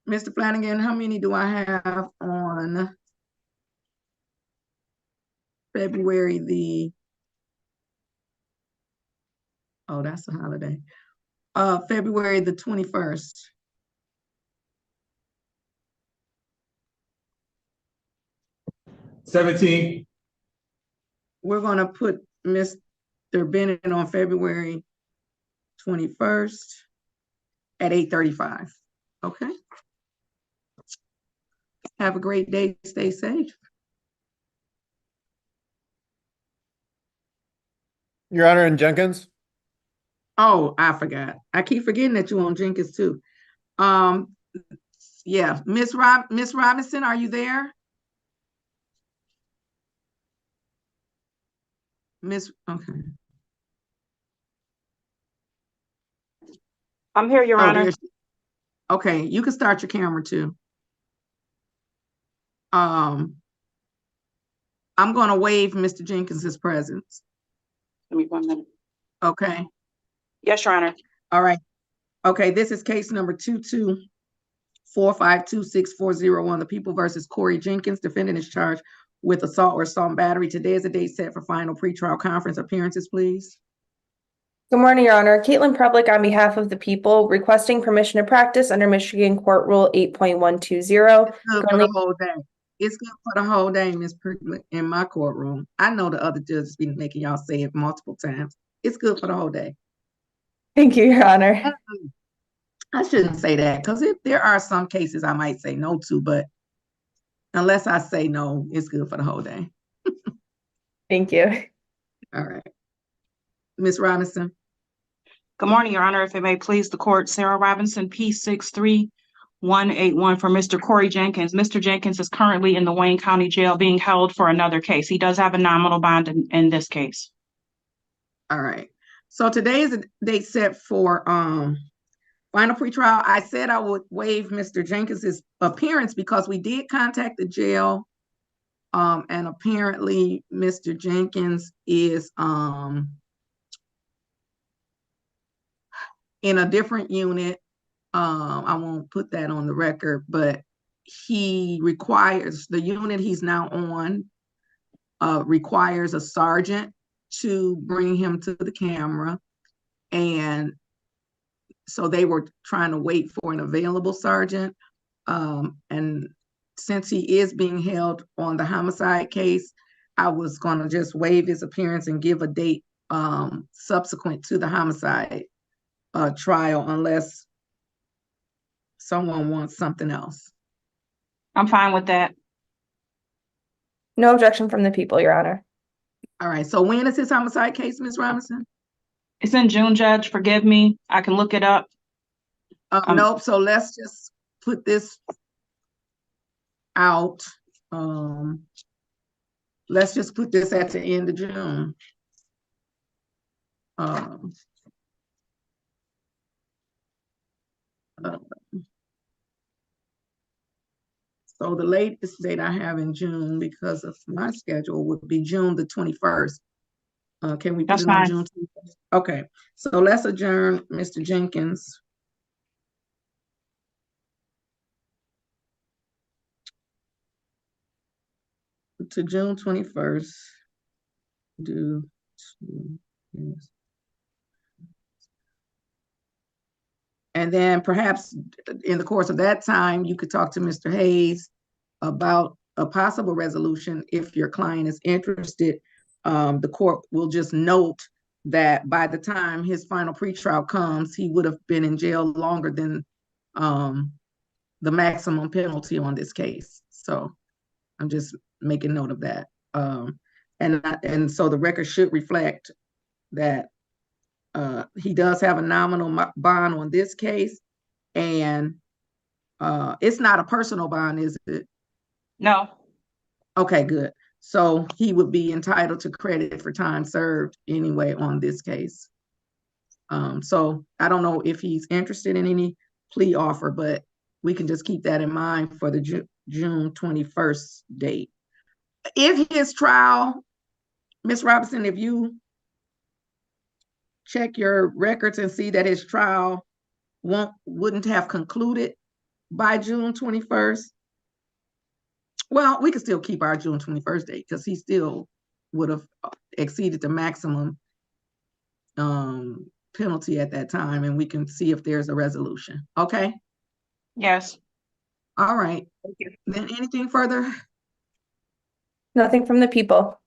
Mr. Flanagan. How many do I have on February the, oh, that's a holiday. February the 21st. $17. We're gonna put Mr. Bennett on February 21st at 8:35. Okay. Have a great day. Stay safe. Your Honor, and Jenkins. Oh, I forgot. I keep forgetting that you're on Jenkins too. Yeah, Miss Robinson, are you there? Okay. I'm here, Your Honor. Okay, you can start your camera too. I'm gonna waive Mr. Jenkins's presence. Give me 1 minute. Okay. Yes, Your Honor. All right. Okay, this is case number 22-452-6401. The People versus Corey Jenkins. Defendant is charged with assault or assault and battery. Today is the date set for final pretrial conference appearances, please. Good morning, Your Honor. Caitlin Preblick on behalf of the people requesting permission to practice under Michigan Court Rule 8.120. It's good for the whole day, Ms. Preblick, in my courtroom. I know the other judges been making y'all say it multiple times. It's good for the whole day. Thank you, Your Honor. I shouldn't say that because there are some cases I might say no to, but unless I say no, it's good for the whole day. Thank you. All right. Ms. Robinson. Good morning, Your Honor. If it may please the court, Sarah Robinson, P63181 for Mr. Corey Jenkins. Mr. Jenkins is currently in the Wayne County Jail being held for another case. He does have a nominal bond in this case. All right. So today is a date set for final pretrial. I said I would waive Mr. Jenkins's appearance because we did contact the jail. And apparently Mr. Jenkins is in a different unit. I won't put that on the record, but he requires, the unit he's now on requires a sergeant to bring him to the camera. And so they were trying to wait for an available sergeant. And since he is being held on the homicide case, I was going to just waive his appearance and give a date subsequent to the homicide trial unless someone wants something else. I'm fine with that. No objection from the people, Your Honor. All right. So when is his homicide case, Ms. Robinson? It's in June, Judge. Forgive me. I can look it up. Nope. So let's just put this out. Let's just put this at the end of June. So the latest date I have in June, because of my schedule, would be June the 21st. Can we put it on June 21st? Okay, so let's adjourn Mr. Jenkins. To June 21st. Yes. And then perhaps in the course of that time, you could talk to Mr. Hayes about a possible resolution. If your client is interested, the court will just note that by the time his final pretrial comes, he would have been in jail longer than the maximum penalty on this case. So I'm just making note of that. And so the record should reflect that he does have a nominal bond on this case, and it's not a personal bond, is it? No. Okay, good. So he would be entitled to credit for time served anyway on this case. So I don't know if he's interested in any plea offer, but we can just keep that in mind for the June 21st date. If his trial, Ms. Robinson, if you check your records and see that his trial wouldn't have concluded by June 21st, well, we could still keep our June 21st date because he still would have exceeded the maximum penalty at that time, and we can see if there's a resolution. Okay? Yes. All right. Then anything further? Nothing from the people.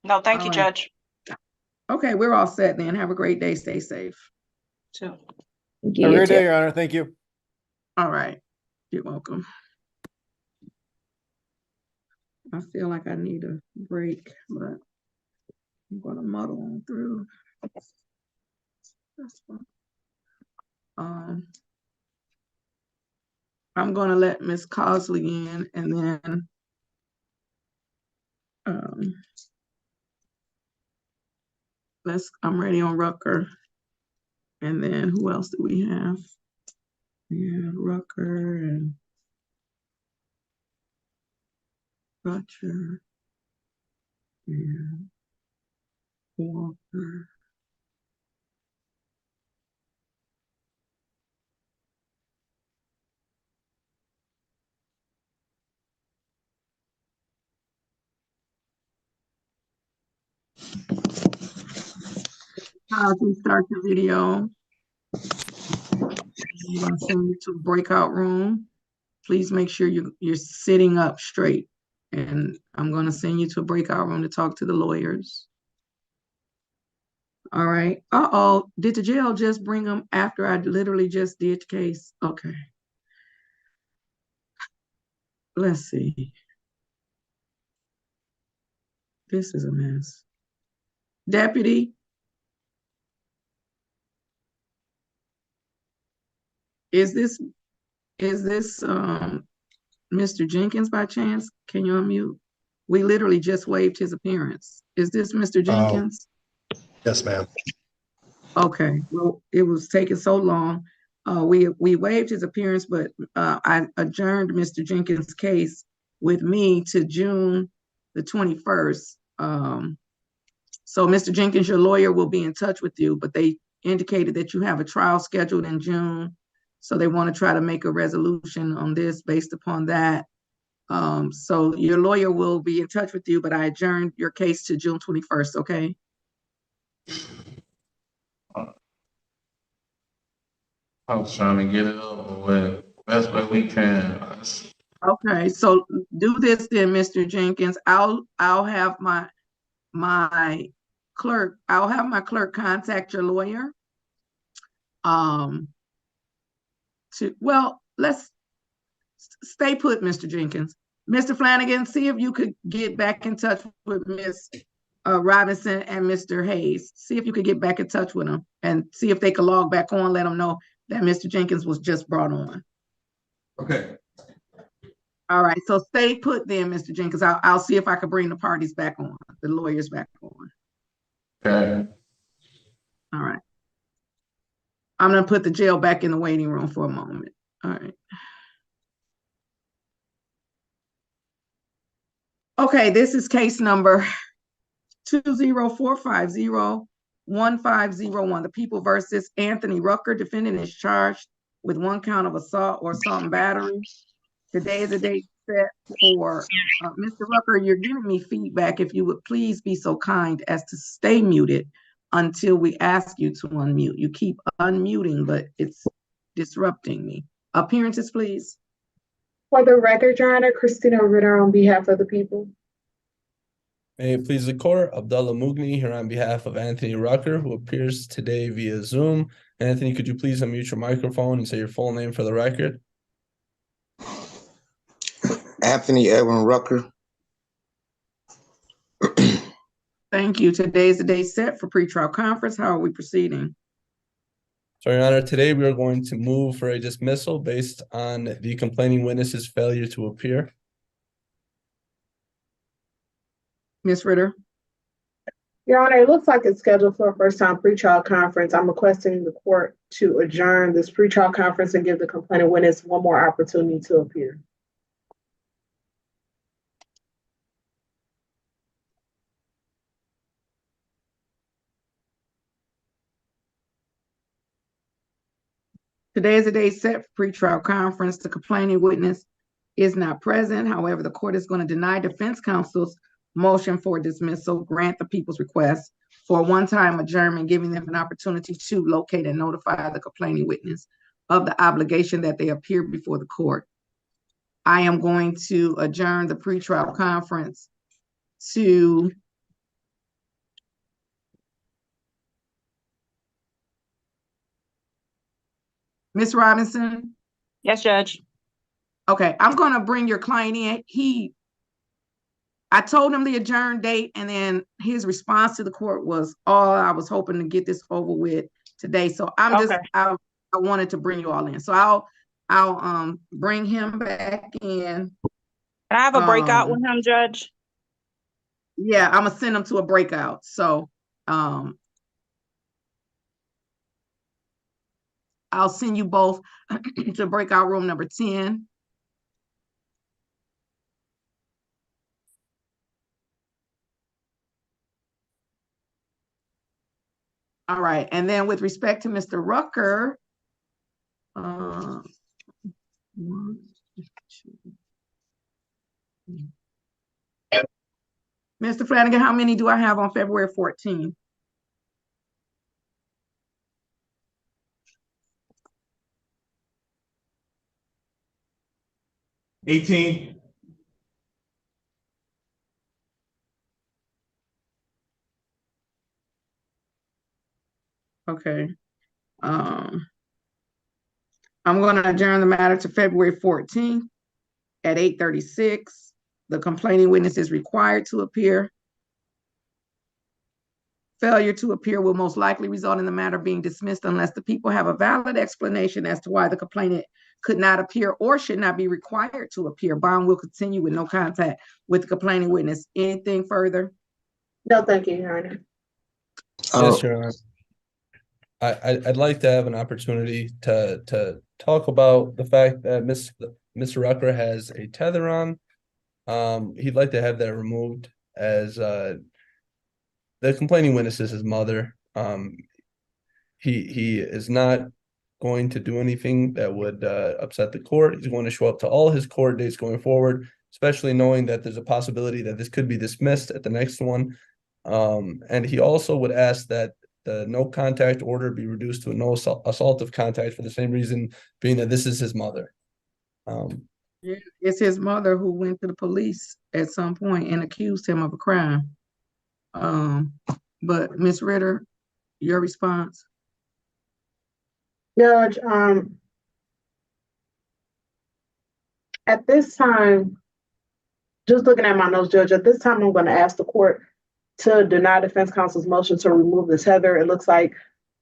No, thank All you, right. Judge. Okay, we're all set then. Have a great day. Stay safe. Too. Have a great day, Your Honor. Thank you. All right. You're welcome. I feel like I need a break, but I'm gonna muddle on through. That's fine. I'm gonna let Miss Cosley in, and then I'm ready on Rucker. And then who else do we have? Yeah, Rucker and Butcher and Walker. How do we start the video? I'm gonna send you to a breakout room. Please make sure you're sitting up straight. And I'm gonna send you to a breakout room to talk to the lawyers. All right. Uh-oh, did the jail just bring them after I literally just did the case? Okay. Let's see. This is a mess. Deputy. Is this Mr. Jenkins by chance? Can you unmute? We literally just waived his appearance. Is this Mr. Jenkins? Yes, ma'am. Okay, well, it was taking so long. We waived his appearance, but I adjourned Mr. Jenkins' case with me to June the 21st. So Mr. Jenkins, your lawyer will be in touch with you, but they indicated that you have a trial scheduled in June. So they want to try to make a resolution on this based upon that. So your lawyer will be in touch with you, but I adjourned your case to June 21st, okay? I was trying to get it over with best way we can. Okay, so do this then, Mr. Jenkins. I'll have my clerk, contact your lawyer. Let's stay put, Mr. Jenkins. Mr. Flanagan, see if you could get back in touch with Ms. Robinson and Mr. Hayes. See if you could get back in touch with them and see if they can log back on, let them know that Mr. Jenkins was just brought on. Okay. All right, so stay put then, Mr. Jenkins. I'll see if I can bring the parties back on, the lawyers back on. Okay. All right. I'm gonna put the jail back in the waiting room for a moment. All right. Okay, this is case number 204501501. The People versus Anthony Rucker. Defendant is charged with 1 count of assault or assault and battery. Today is the date set for Mr. Rucker. You're giving me feedback. If you would please be so kind as to stay muted until we ask you to unmute. You keep unmuting, but it's disrupting me. Appearances, please. For the record, Your Honor, Christina Ritter on behalf of the people. May it please the court, Abdullah Mugni here on behalf of Anthony Rucker, who appears today via Zoom. Anthony, could you please unmute your microphone and say your full name for the record? Anthony Edwin Rucker. Thank you. Today is the day set for pretrial conference. How are we proceeding? So, Your Honor, today we are going to move for a dismissal based on the complaining witness's failure to appear. Ms. Ritter. Your Honor, it looks like it's scheduled for a first-time pretrial conference. I'm requesting the court to adjourn this pretrial conference and give the complaining witness one more opportunity to appear. Today is the day set for pretrial conference. The complaining witness is not present. However, the court is going to deny defense counsel's motion for dismissal, grant the people's request for a one-time adjournment, giving them an opportunity to locate and notify the complaining witness of the obligation that they appear before the court. I am going to adjourn the pretrial conference to Ms. Robinson. Yes, Judge. Okay, I'm going to bring your client in. I told him the adjourn date, and then his response to the court was, "Oh, I was hoping to get this over with today." So I wanted to bring you all in. So I'll bring him back in. Can I have a breakout with him, Judge? Yeah, I'm gonna send him to a breakout. So I'll send you both to breakout room number 10. All right, and then with respect to Mr. Rucker, Mr. Flanagan, how many do I have on February 14th? Okay. I'm going to adjourn the matter to February 14th at 8:36. The complaining witness is required to appear. Failure to appear will most likely result in the matter being dismissed unless the people have a valid explanation as to why the complainant could not appear or should not be required to appear. Bond will continue with no contact with the complaining witness. Anything further? No, thank you, Your Honor. Yes, Your Honor. I'd like to have an opportunity to talk about the fact that Mr. Rucker has a tether on. He'd like to have that removed, as the complaining witness is his mother. He is not going to do anything that would upset the court. He's going to show up to all his court dates going forward, especially knowing that there's a possibility that this could be dismissed at the next one. And he also would ask that the no contact order be reduced to a no assaultive contact, for the same reason being that this is his mother. It's his mother who went to the police at some point and accused him of a crime. But Ms. Ritter, your response? Judge, at this time, just looking at my notes, Judge, at this time, I'm going to ask the court to deny defense counsel's motion to remove the tether. It looks like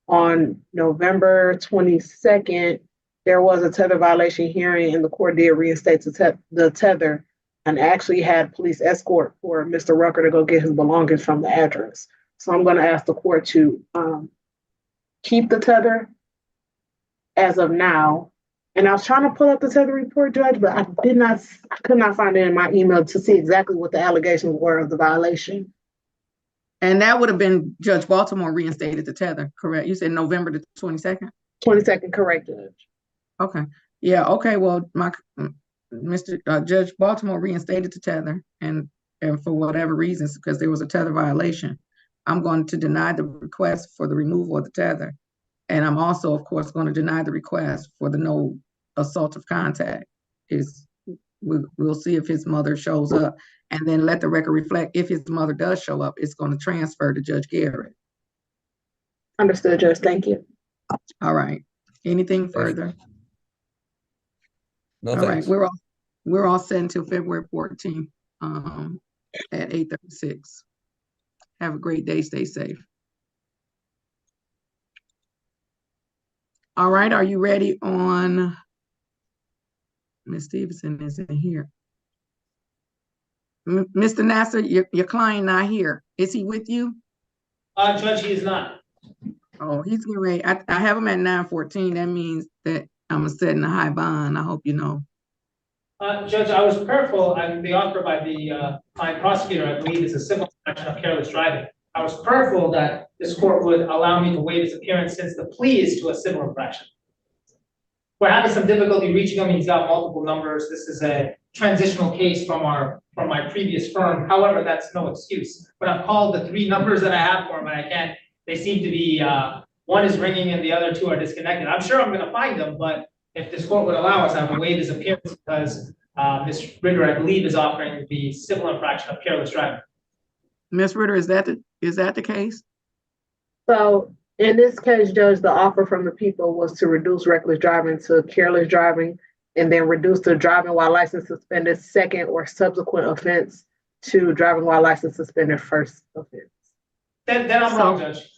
On November 22nd, there was a tether violation hearing and the court did reinstate the tether and actually had police escort for Mr. Rucker to go get his belongings from the address. So I'm going to ask the court to keep the tether as of now. And I was trying to pull up the tether report, Judge, but I could not find it in my email to see exactly what the allegations were of the violation. And that would have been Judge Baltimore reinstated the tether, correct? You said November the 22nd? 22nd, correct, Judge. Okay. Yeah, okay. Well, Judge Baltimore reinstated the tether and for whatever reasons, because there was a tether violation, I'm going to deny the request for the removal of the tether. And I'm also, of course, going to deny the request for the no assaultive contact. We'll see if his mother shows up, and then let the record reflect if his mother does show up, it's going to transfer to Judge Garrett. Understood, Judge. Thank you. All right. Anything further? No, all thanks. right. We're all set until February 14th at 8:36. Have a great day. Stay safe. All right. Are you ready on? Ms. Stevenson isn't here. Mr. Nasser, your client not here. Is he with you? Judge, he is not. Oh, he's getting ready. I have him at 9:14. That means that I'm setting a high bond. I hope you know. Judge, I was prayerful. I'm the offer by the client prosecutor. I believe it's a civil infraction of careless driving. I was prayerful that this court would allow me to waive his appearance since the plea is to a civil infraction. We're having some difficulty reaching him. He's got multiple numbers. This is a transitional case from my previous firm. However, that's no excuse. But I've called the 3 numbers that I have for him, and I can't. They seem to be one is ringing and the other 2 are disconnected. I'm sure I'm going to find them, but if this court would allow us, I would waive his appearance because Ms. Ritter, I believe, is offering the civil infraction of careless driving. Ms. Ritter, is that the case? So in this case, Judge, the offer from the people was to reduce reckless driving to careless driving, and then reduce the driving while license suspended second or subsequent offense to driving while license suspended first offense. Then I'm wrong, Judge.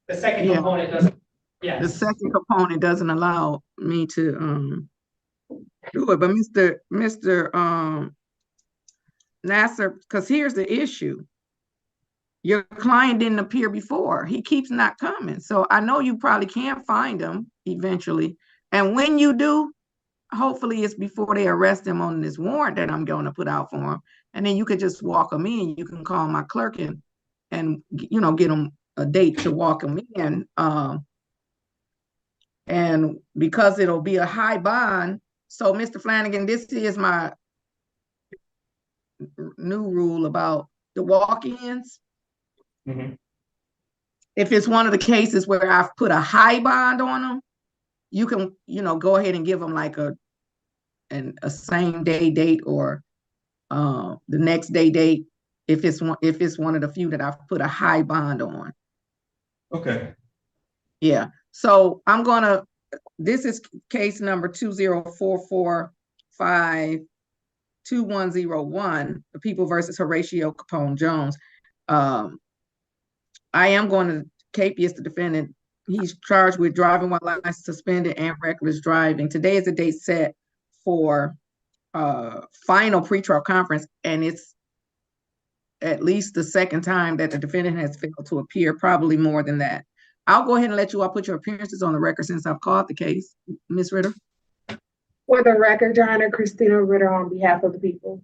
The second component doesn't. Yeah. The second component doesn't allow me to do it. But Mr. Nasser, because here's the issue. Your client didn't appear before. He keeps not coming. So I know you probably can't find him eventually. And when you do, hopefully it's before they arrest him on this warrant that I'm going to put out for him. And then you could just walk him in. You can call my clerk and you know, get him a date to walk him in. And because it'll be a high bond. So Mr. Flanagan, this is my new rule about the walk-ins. Mm-hmm. If it's one of the cases where I've put a high bond on them, you can, you know, go ahead and give them like a same day date or the next day date. If it's one of the few that I've put a high bond on. Okay. Yeah. So I'm gonna. This is case number 204452101. The People versus Horatio Capone Jones. I am going to, KP is the defendant. He's charged with driving while license suspended and reckless driving. Today is the date set for final pretrial conference, and it's at least the second time that the defendant has failed to appear, probably more than that. I'll go ahead and let you all put your appearances on the record since I've called the case. Ms. Ritter. For the record, Your Honor, Christina Ritter on behalf of the people.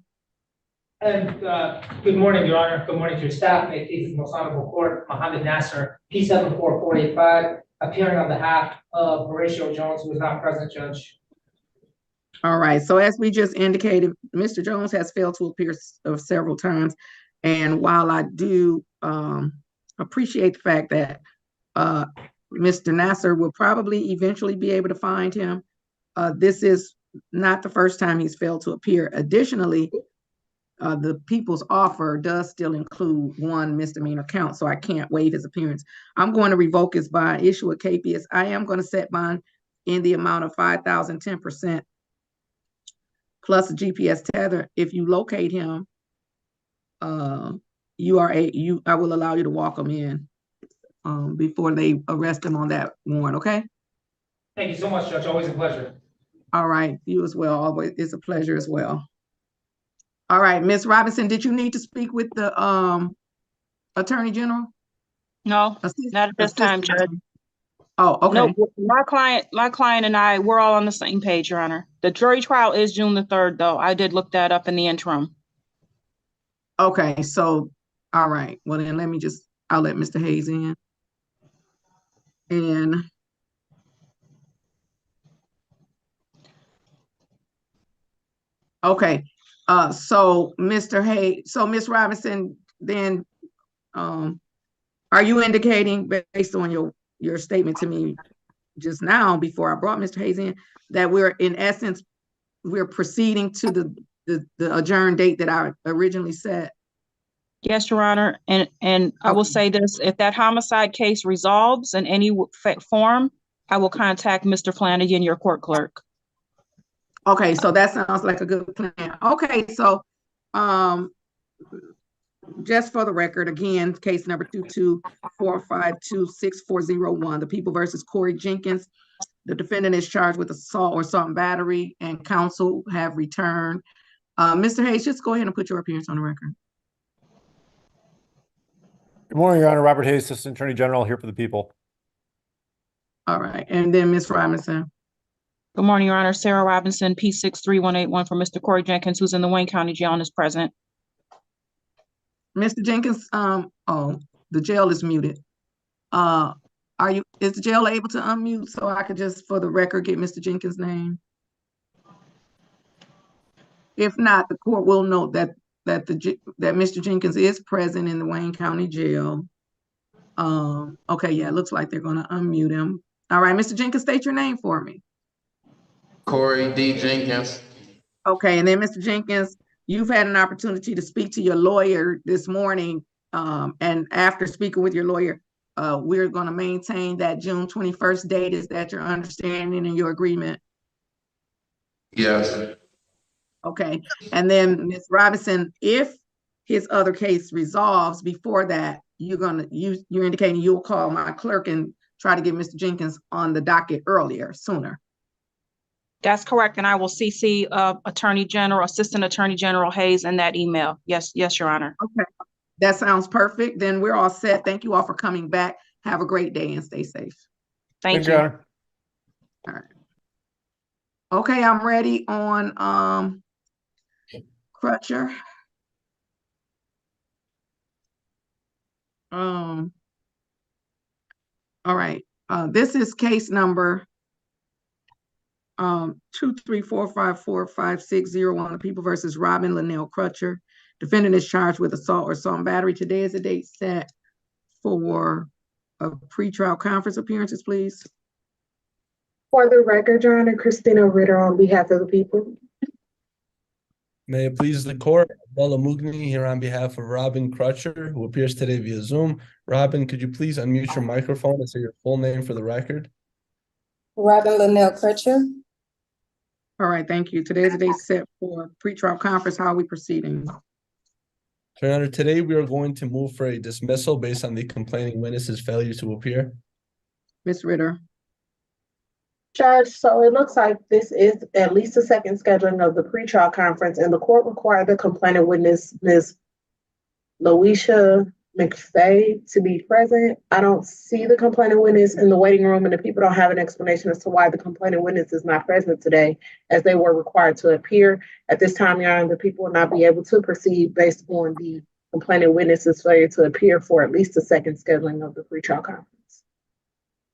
And good morning, Your Honor. Good morning to your staff. May it please the most honorable court, Mohammed Nasser, P74485, appearing on behalf of Horatio Jones, who is not present, Judge. All right. So as we just indicated, Mr. Jones has failed to appear several times. And while I do appreciate the fact that Mr. Nasser will probably eventually be able to find him, this is not the first time he's failed to appear. Additionally, the people's offer does still include 1 misdemeanor count, so I can't waive his appearance. I'm going to revoke his bond, issue a KPS. I am going to set bond in the amount of $5,000, 10% plus a GPS tether. If you locate him, I will allow you to walk him in. before they arrest him on that warrant, okay? Thank you so much, Judge. Always a pleasure. All right, you as well. Always, it's a pleasure as well. All right, Ms. Robinson, did you need to speak with the Attorney General? No, not at this time, Judge. Oh, okay. No, my client and I, we're all on the same page, Your Honor. The jury trial is June the 3rd, though. I did look that up in the interim. Okay, so, all right. Well, then I'll let Mr. Hayes in. And okay, so Mr. Hayes, so Ms. Robinson, then are you indicating based on your statement to me just now before I brought Mr. Hayes in that we're in essence we're proceeding to the adjourned date that I originally set? Yes, Your Honor. And I will say this, if that homicide case resolves in any form, I will contact Mr. Flanagan, your court clerk. Okay, so that sounds like a good plan. Okay, so just for the record, again, case number 224526401, the people versus Corey Jenkins. The defendant is charged with assault or assault and battery, and counsel have returned. Mr. Hayes, just go ahead and put your appearance on the record. Good morning, Your Honor. Robert Hayes, Assistant Attorney General, here for the people. All right, and then Ms. Robinson. Good morning, Your Honor. Sarah Robinson, P63181 for Mr. Corey Jenkins, who's in the Wayne County Jail and is present. Mr. Jenkins, oh, the jail is muted. Is the jail able to unmute so I could just, for the record, get Mr. Jenkins' name? If not, the court will note that Mr. Jenkins is present in the Wayne County Jail. Okay, yeah, it looks like they're gonna unmute him. All right, Mr. Jenkins, state your name for me. Corey D. Jenkins. Okay, and then Mr. Jenkins, you've had an opportunity to speak to your lawyer this morning, and after speaking with your lawyer, we're going to maintain that June 21st date. Is that your understanding and your agreement? Yes. Okay, and then Ms. Robinson, if his other case resolves before that, you're indicating you'll call my clerk and try to get Mr. Jenkins on the docket sooner. That's correct, and I will CC Assistant Attorney General Hayes in that email. Yes, Your Honor. Okay, that sounds perfect. Then we're all set. Thank you all for coming back. Have a great day and stay safe. Thank you. All right. Okay, I'm ready on Crutcher. All right. This is case number 234545601, the people versus Robin Linnell Crutcher. Defendant is charged with assault or assault and battery. Today is the date set for a pretrial conference appearances, please. For the record, Your Honor, Christina Ritter on behalf of the people. May it please the court, Bella Mugni here on behalf of Robin Crutcher, who appears today via Zoom. Robin, could you please unmute your microphone and say your full name for the record? Robin Linnell Crutcher. All right, thank you. Today is the date set for pretrial conference. How are we proceeding? Your Honor, today we are going to move for a dismissal based on the complaining witness's failure to appear. Ms. Ritter. Judge, so it looks like this is at least the second scheduling of the pretrial conference, and the court required the complaining witness, Ms. Louisa McFay, to be present. I don't see the complaining witness in the waiting room, and the people don't have an explanation as to why the complaining witness is not present today, as they were required to appear. At this time, Your Honor, the people will not be able to proceed based on the complaining witness's failure to appear for at least the second scheduling of the pretrial conference.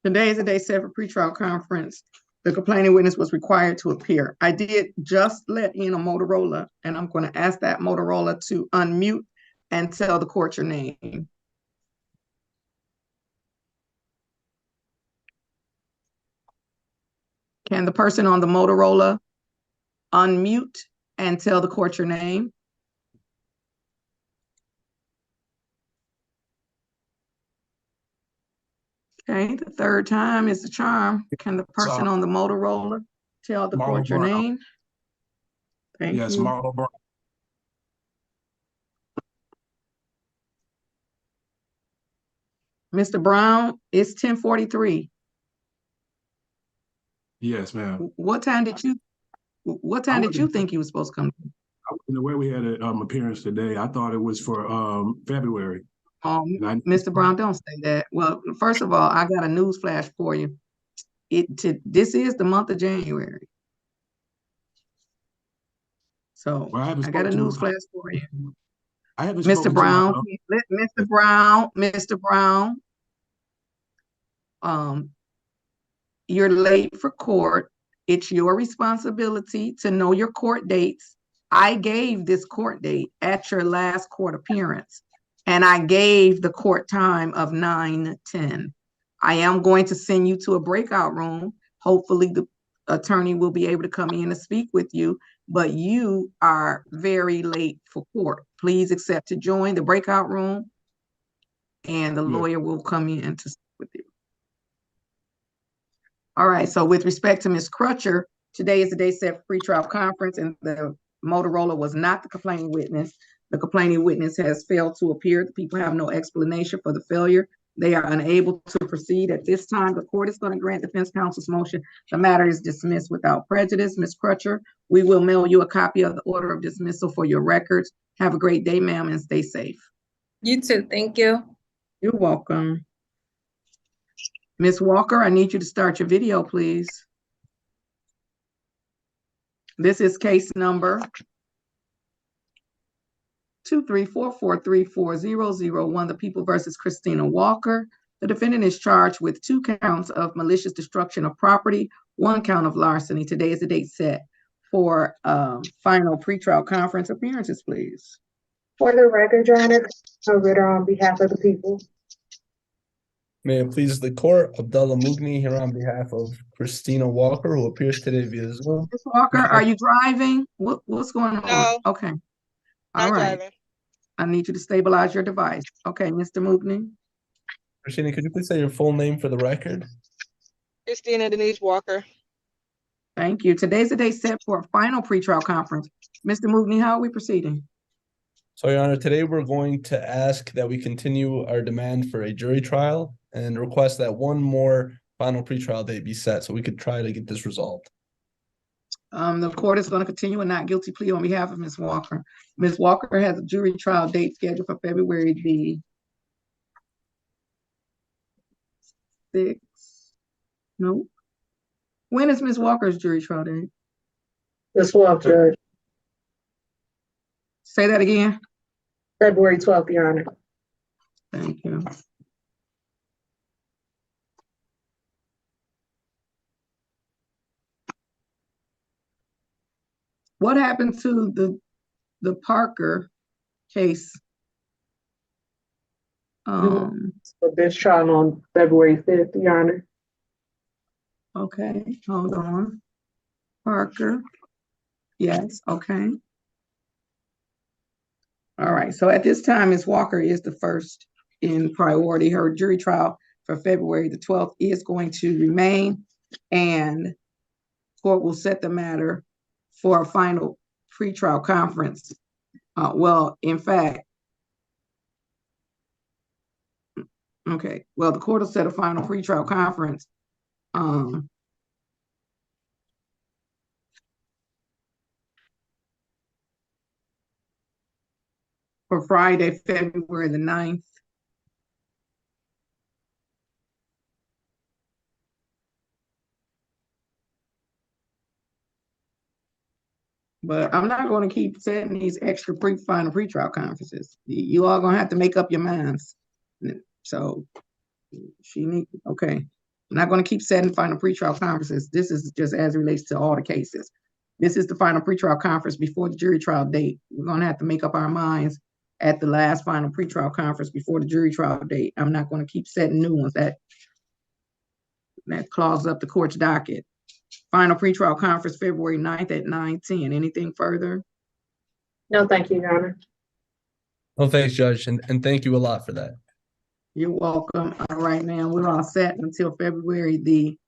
Today is the day set for pretrial conference. The complaining witness was required to appear. I did just let in a Motorola, and I'm going to ask that Motorola to unmute and tell the court your name. Can the person on the Motorola unmute and tell the court your name? Okay, the third time is the charm. Can the person on the Motorola tell the court your name? Thank you. Marlo Brown. Mr. Brown, it's 10:43. Yes, ma'am. What time did you think you were supposed to come? I wasn't aware we had an appearance today. I thought it was for February. Mr. Brown, don't say that. Well, first of all, I got a news flash for you. This is the month of January. So I got a news flash for you. I haven't Mr. Brown, Mr. Brown, you're late for court. It's your responsibility to know your court dates. I gave this court date at your last court appearance, and I gave the court time of 9:10. I am going to send you to a breakout room. Hopefully the attorney will be able to come in and speak with you, but you are very late for court. Please accept to join the breakout room, and the lawyer will come in to speak with you. All right, so with respect to Ms. Crutcher, today is the day set for pretrial conference, and the Motorola was not the complaining witness. The complaining witness has failed to appear. The people have no explanation for the failure. They are unable to proceed at this time. The court is going to grant defense counsel's motion. The matter is dismissed without prejudice. Ms. Crutcher, we will mail you a copy of the order of dismissal for your records. Have a great day, ma'am, and stay safe. You too. Thank you. You're welcome. Ms. Walker, I need you to start your video, please. This is case number 234434001, the People versus Christina Walker. The defendant is charged with 2 counts of malicious destruction of property, 1 count of larceny. Today is the date set for final pretrial conference. Appearances, please. For the record, Your Honor, Ritter on behalf of the people. May it please the court, Abdullah Mugni here on behalf of Christina Walker, who appears today via Zoom. Ms. Walker, are you driving? What's going on? No. Okay. All right. Driving. I need you to stabilize your device. Okay, Mr. Mugni. Christina, could you please say your full name for the record? Christina Denise Walker. Thank you. Today's the day set for a final pretrial conference. Mr. Mugni, how are we proceeding? So, Your Honor, today we're going to ask that we continue our demand for a jury trial and request that one more final pretrial date be set so we could try to get this resolved. The court is going to continue a not guilty plea on behalf of Ms. Walker. Ms. Walker has a jury trial date scheduled for February the 6th. No. When is Ms. Walker's jury trial date? The 12th, Judge. Say that again. February 12th, Your Honor. Thank you. What happened to the Parker case? For this trial on February 5th, Your Honor. Okay, hold on. Parker. Yes, okay. All right, so at this time, Ms. Walker is the first in priority. Her jury trial for February the 12th is going to remain, and court will set the matter for a final pretrial conference. Well, in fact, okay, well, the court will set a final pretrial conference for Friday, February the 9th. But I'm not going to keep setting these extra final pretrial conferences. You all going to have to make up your minds. So okay. I'm not going to keep setting final pretrial conferences. This is just as it relates to all the cases. This is the final pretrial conference before the jury trial date. We're going to have to make up our minds at the last final pretrial conference before the jury trial date. I'm not going to keep setting new ones that clogs up the court's docket. Final pretrial conference February 9th at 9:10. Anything further? No, thank you, Your Honor. Well, thanks, Judge, and thank you a lot for that. You're welcome. All right, ma'am. We're all set until February the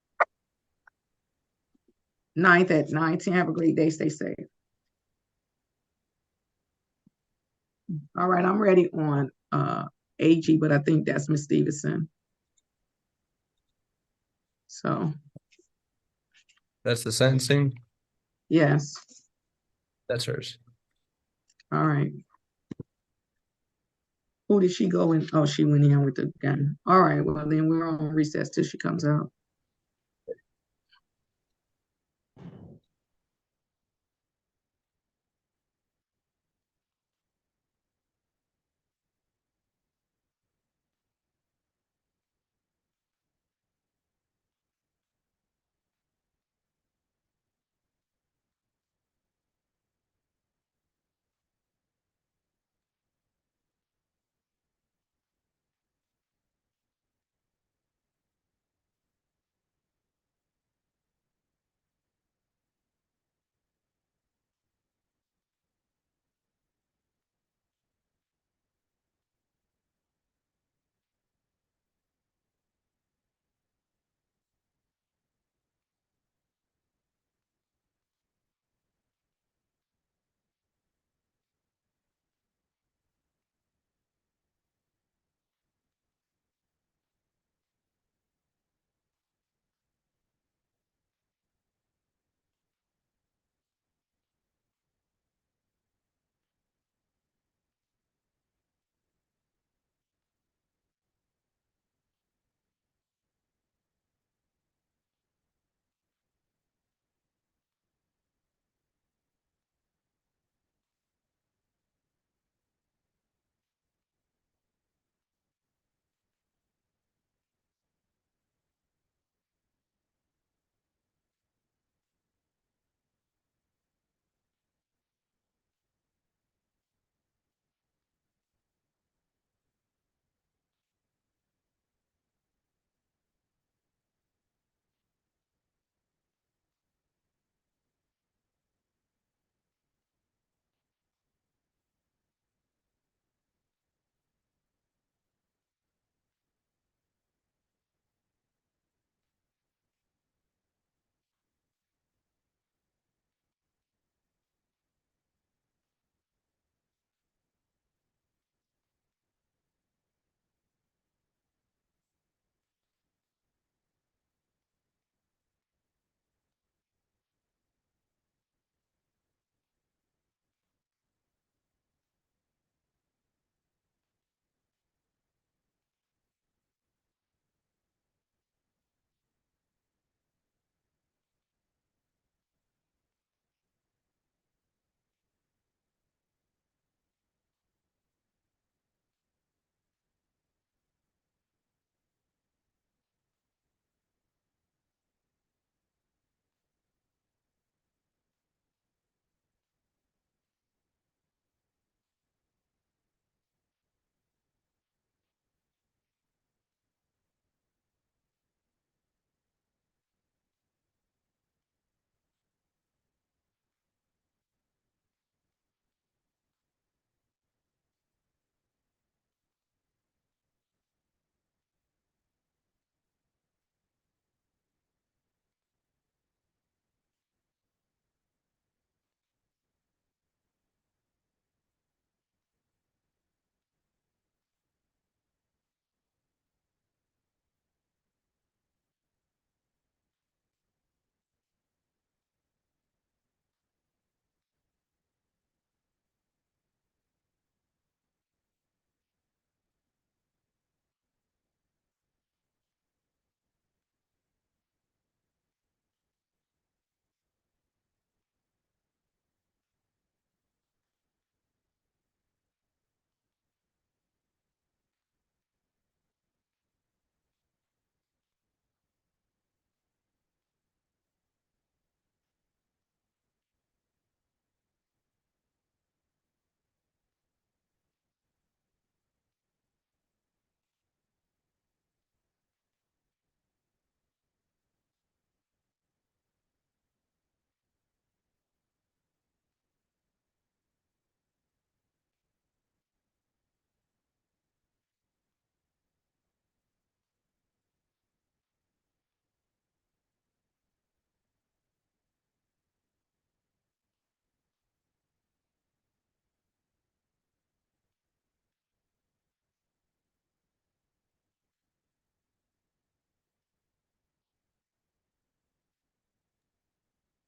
9th at 9:10. Have a great day. Stay safe. All right, I'm ready on AG, but I think that's Ms. Stevenson. So, That's the sentencing. yes. That's hers. All right. Who did she go in? Oh, she went in with the gun. All right. Well, then we're on recess till she comes out.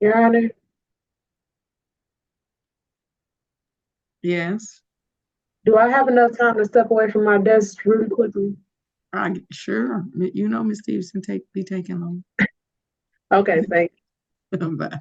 Your Honor, Yes, do I have enough time to step away from my desk really quickly? sure. You know, Ms. Stevenson be taking long. Okay, thank Bye.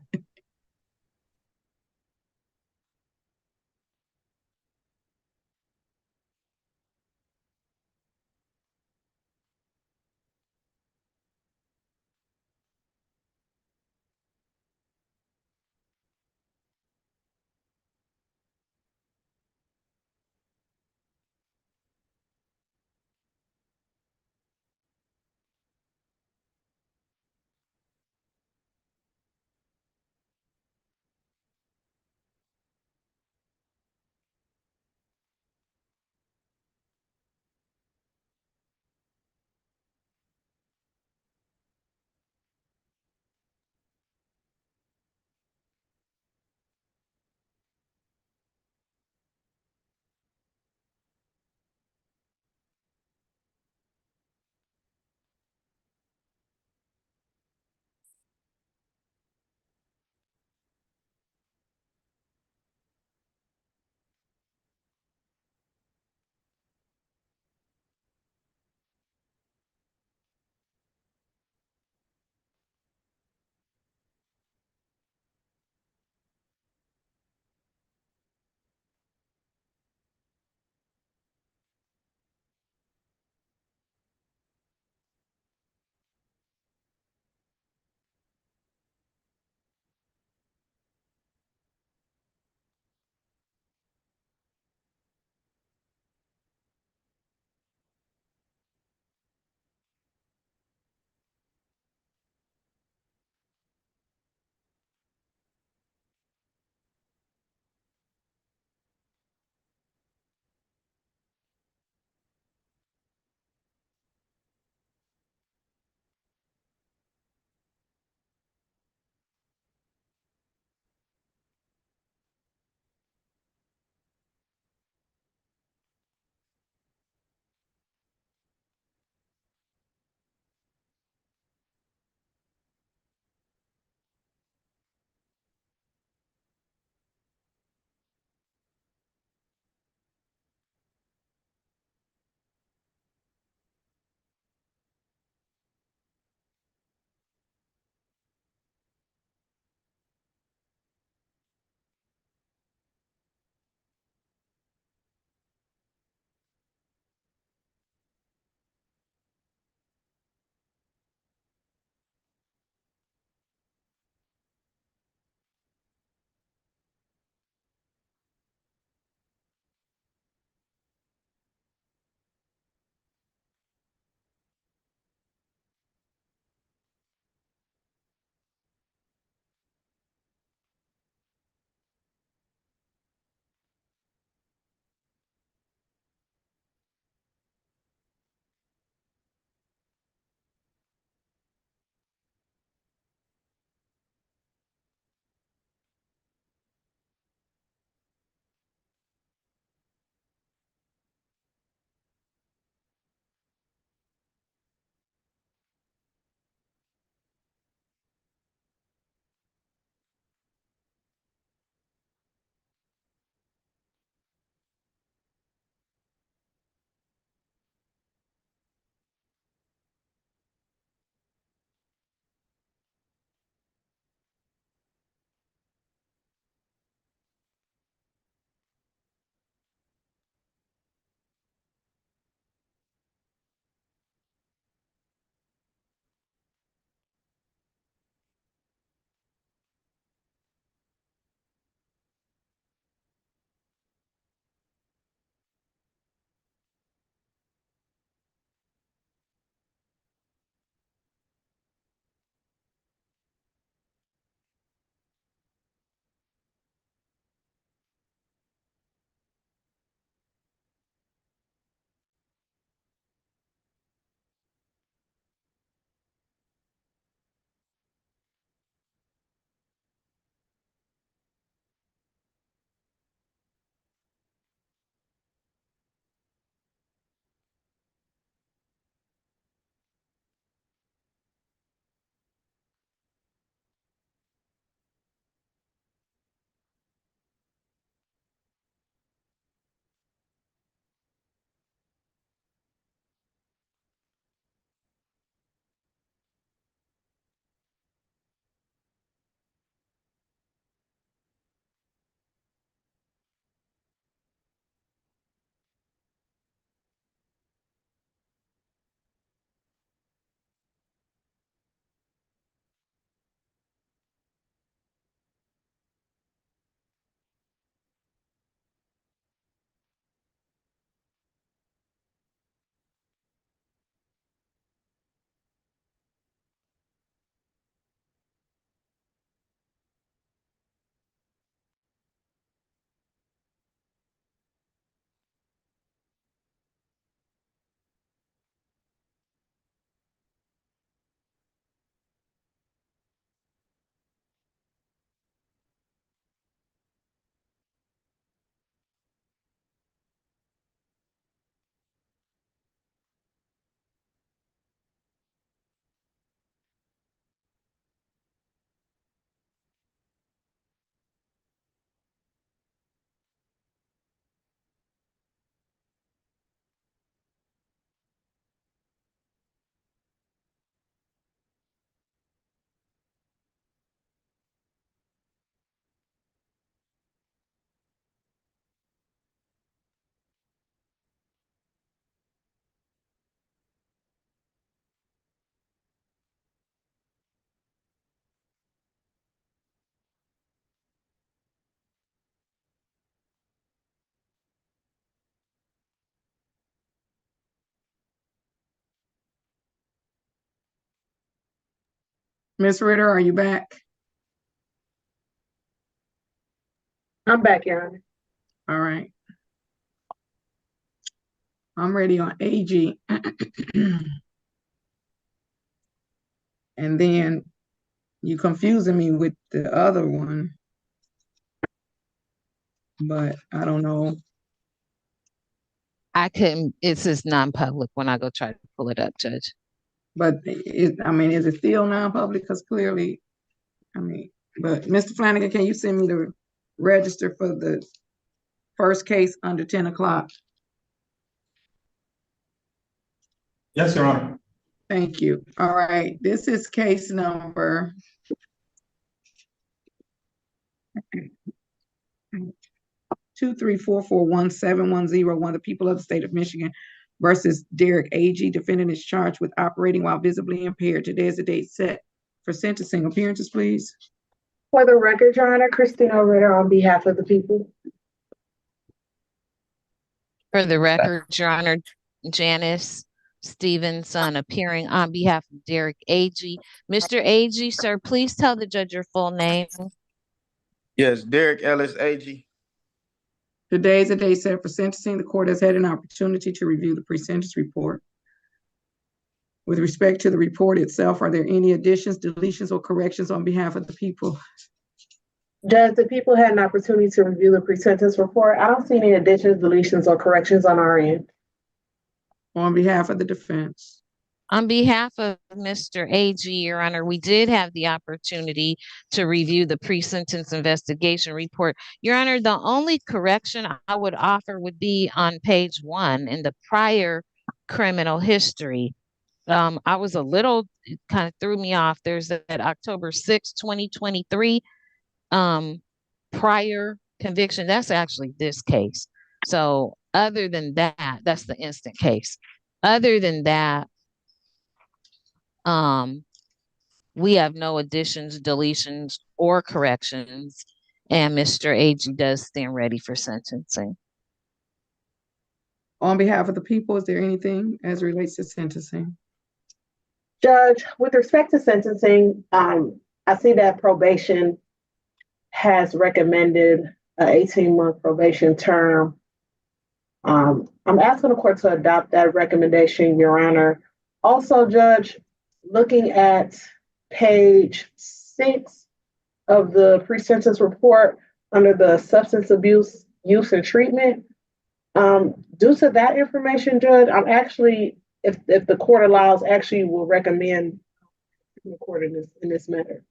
Ms. Ritter, are you back? I'm back, Your Honor. All right. I'm ready on AG. And then you confusing me with the other one, but I don't know. It says non-public when I go try to pull it up, Judge. But is it still non-public? Because clearly, but Mr. Flanagan, can you send me the register for the first case under 10 o'clock? Yes, Your Honor. Thank you. All right, this is case number 234417101, the people of the state of Michigan versus Derek A.G. Defendant is charged with operating while visibly impaired. Today is the date set for sentencing. Appearances, please. For the record, Your Honor, Christina Ritter on behalf of the people. For the record, Your Honor, Janice Stevenson appearing on behalf of Derek A.G. Mr. A.G., sir, please tell the judge your full name. Yes, Derek Ellis A.G. Today is the day set for sentencing. The court has had an opportunity to review the pre-sentence report. With respect to the report itself, are there any additions, deletions, or corrections on behalf of the people? Judge, the people had an opportunity to review the pre-sentence report. I don't see any additions, deletions, or corrections on our end. On behalf of the defense. On behalf of Mr. A.G., Your Honor, we did have the opportunity to review the pre-sentence investigation report. Your Honor, the only correction I would offer would be on page 1 in the prior criminal history. I was a little, it kind of threw me off. There's that October 6, 2023 prior conviction. That's actually this case. So other than that, that's the instant case. Other than that, we have no additions, deletions, or corrections, and Mr. A.G. does stand ready for sentencing. On behalf of the people, is there anything as it relates to sentencing? Judge, with respect to sentencing, I see that probation has recommended an 18-month probation term. I'm asking the court to adopt that recommendation, Your Honor. Also, Judge, looking at page 6 of the pre-sentence report under the substance abuse, use, and treatment, due to that information, Judge, I'm actually, if the court allows, actually will recommend the court in this matter.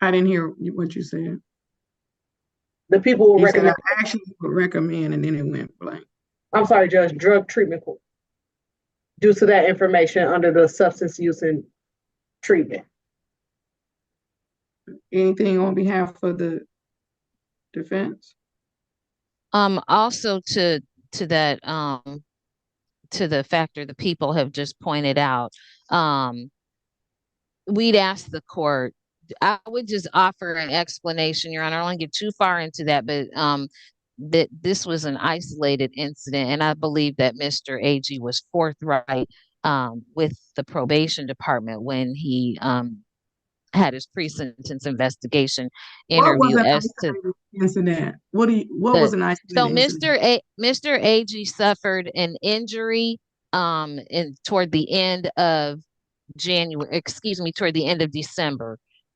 I didn't hear what you said. The people will recommend. I actually would recommend, and then it went blank. I'm sorry, Judge, drug treatment court. Due to that information under the substance use and treatment. Anything on behalf of the defense? Also to that, to the factor the people have just pointed out, we'd ask the court, I would just offer an explanation, Your Honor. I don't want to get too far into that, but that this was an isolated incident, and I believe that Mr. A.G. was forthright with the probation department when he had his pre-sentence investigation interview as to incident. What was an isolated so incident? Mr. A.G. suffered an injury toward the end of December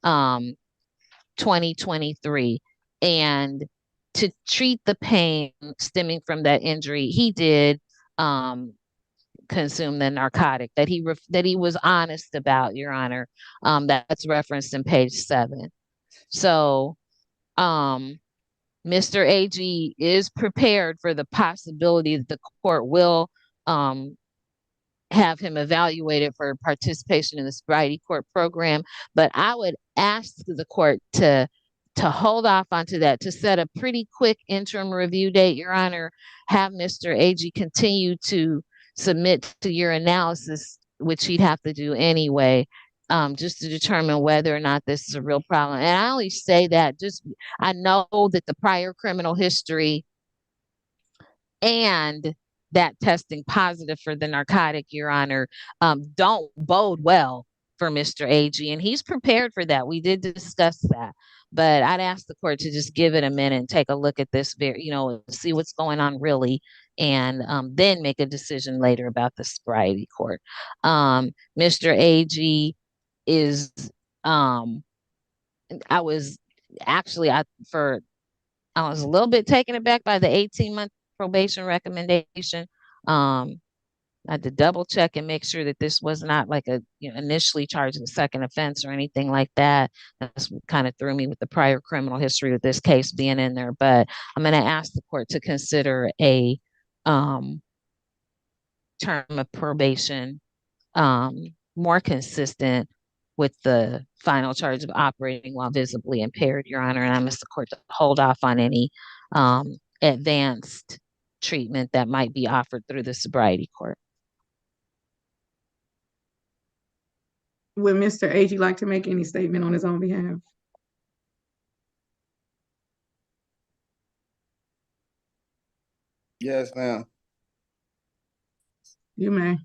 2023, and to treat the pain stemming from that injury, he did consume the narcotic that he was honest about, Your Honor. That's referenced in page 7. So Mr. A.G. is prepared for the possibility that the court will have him evaluated for participation in the sobriety court program. But I would ask the court to hold off onto that, to set a pretty quick interim review date, Your Honor, have Mr. A.G. continue to submit to your analysis, which he'd have to do anyway, just to determine whether or not this is a real problem. And I only say that I know that the prior criminal history and that testing positive for the narcotic, Your Honor, don't bode well for Mr. AG, and he's prepared for that. We did discuss that, but I'd ask the court to just give it a minute and take a look at this, see what's going on really, and then make a decision later about the sobriety court. Mr. AG is, I was a little bit taken aback by the 18-month probation recommendation. I had to double check and make sure that this was not like initially charged a second offense or anything like that. That's what kind of threw me with the prior criminal history with this case being in there. But I'm going to ask the court to consider a term of probation more consistent with the final charge of operating while visibly impaired, Your Honor. And I ask the court to hold off on any advanced treatment that might be offered through the sobriety court. Would Mr. AG like to make any statement on his own behalf? Yes, ma'am. You may.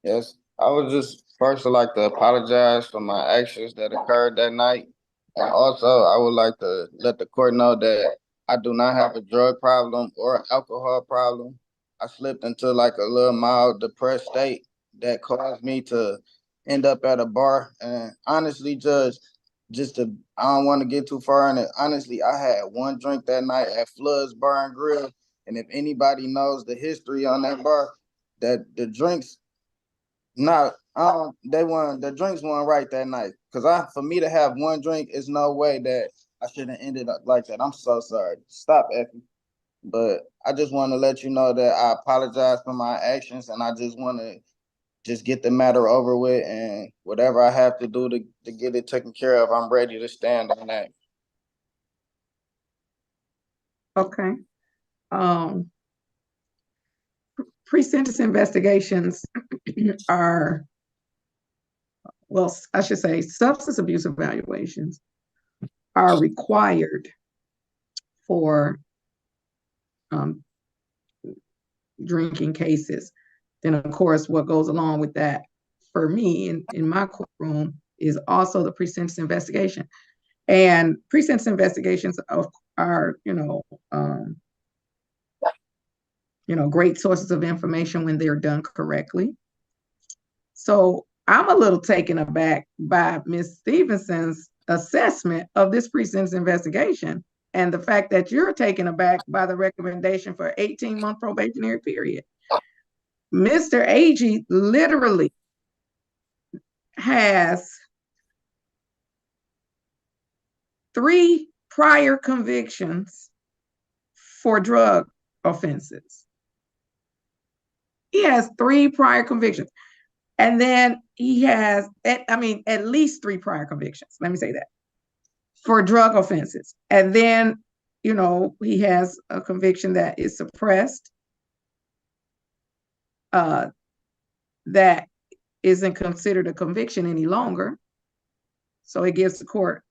Yes, I would just first like to apologize for my actions that occurred that night. And also, I would like to let the court know that I do not have a drug problem or alcohol problem. I slipped into like a little mild depressed state that caused me to end up at a bar. And honestly, Judge, I don't want to get too far in it. Honestly, I had one drink that night at Flood's Bar and Grill. And if anybody knows the history on that bar, that the drinks, the drinks weren't right that night. Cause for me to have one drink, is no way that I should have ended up like that. I'm so sorry. Stop, Effie. But I just want to let you know that I apologize for my actions, and I just want to get the matter over with, and whatever I have to do to get it taken care of, I'm ready to stand on that. Okay. Pre-sentence investigations are, well, I should say substance abuse evaluations are required for drinking cases. Then, of course, what goes along with that for me in my courtroom is also the pre-sentence investigation. And pre-sentence investigations are, great sources of information when they're done correctly. So I'm a little taken aback by Ms. Stevenson's assessment of this pre-sentence investigation and the fact that you're taken aback by the recommendation for 18-month probationary period. Mr. AG literally has 3 prior convictions for drug offenses. He has 3 prior convictions. And then he has, at least 3 prior convictions. Let me say that. For drug offenses. And then, he has a conviction that is suppressed. That isn't considered a conviction any longer. So it gives the court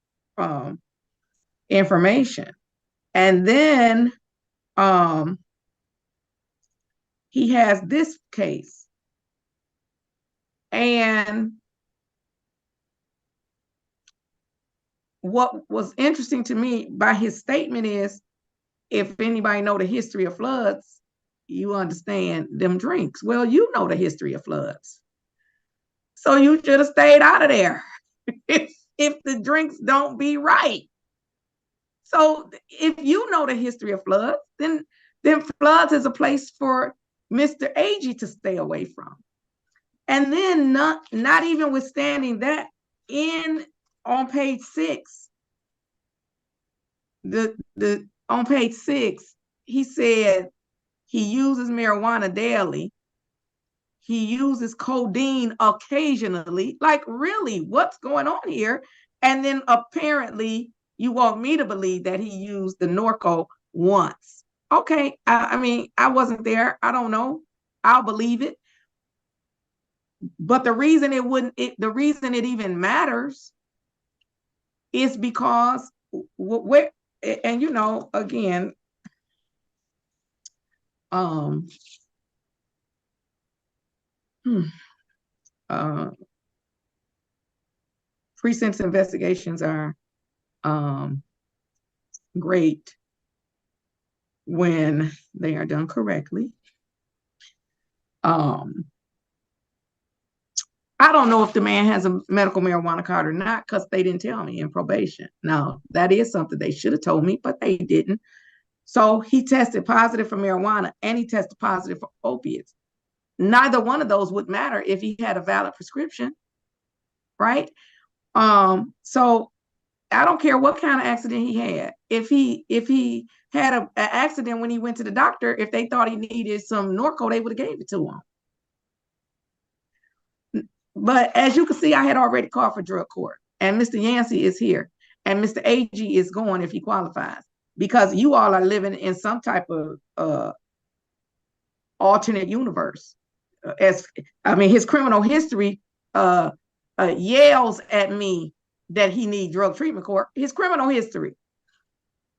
information. And then he has this case. And what was interesting to me by his statement is, if anybody know the history of floods, you understand them drinks. Well, you know the history of floods. So you should have stayed out of there if the drinks don't be right. So if you know the history of floods, then floods is a place for Mr. AG to stay away from. And then not even withstanding that, on page 6, on page 6, he said he uses marijuana daily. He uses codeine occasionally. Like, really, what's going on here? And then apparently you want me to believe that he used the Norco once. Okay, I wasn't there. I don't know. I'll believe it. But the reason it even matters is because again, Precinct's investigations are great when they are done correctly. I don't know if the man has a medical marijuana card or not because they didn't tell me in probation. Now, that is something they should have told me, but they didn't. So he tested positive for marijuana and he tested positive for opiates. Neither one of those would matter if he had a valid prescription, right? So I don't care what kind of accident he had. If he had an accident when he went to the doctor, if they thought he needed some Norco, they would have gave it to him. But as you can see, I had already called for drug court, and Mr. Yancey is here, and Mr. AG is going if he qualifies, because you all are living in some type of alternate universe. His criminal history yells at me that he needs drug treatment court. His criminal history,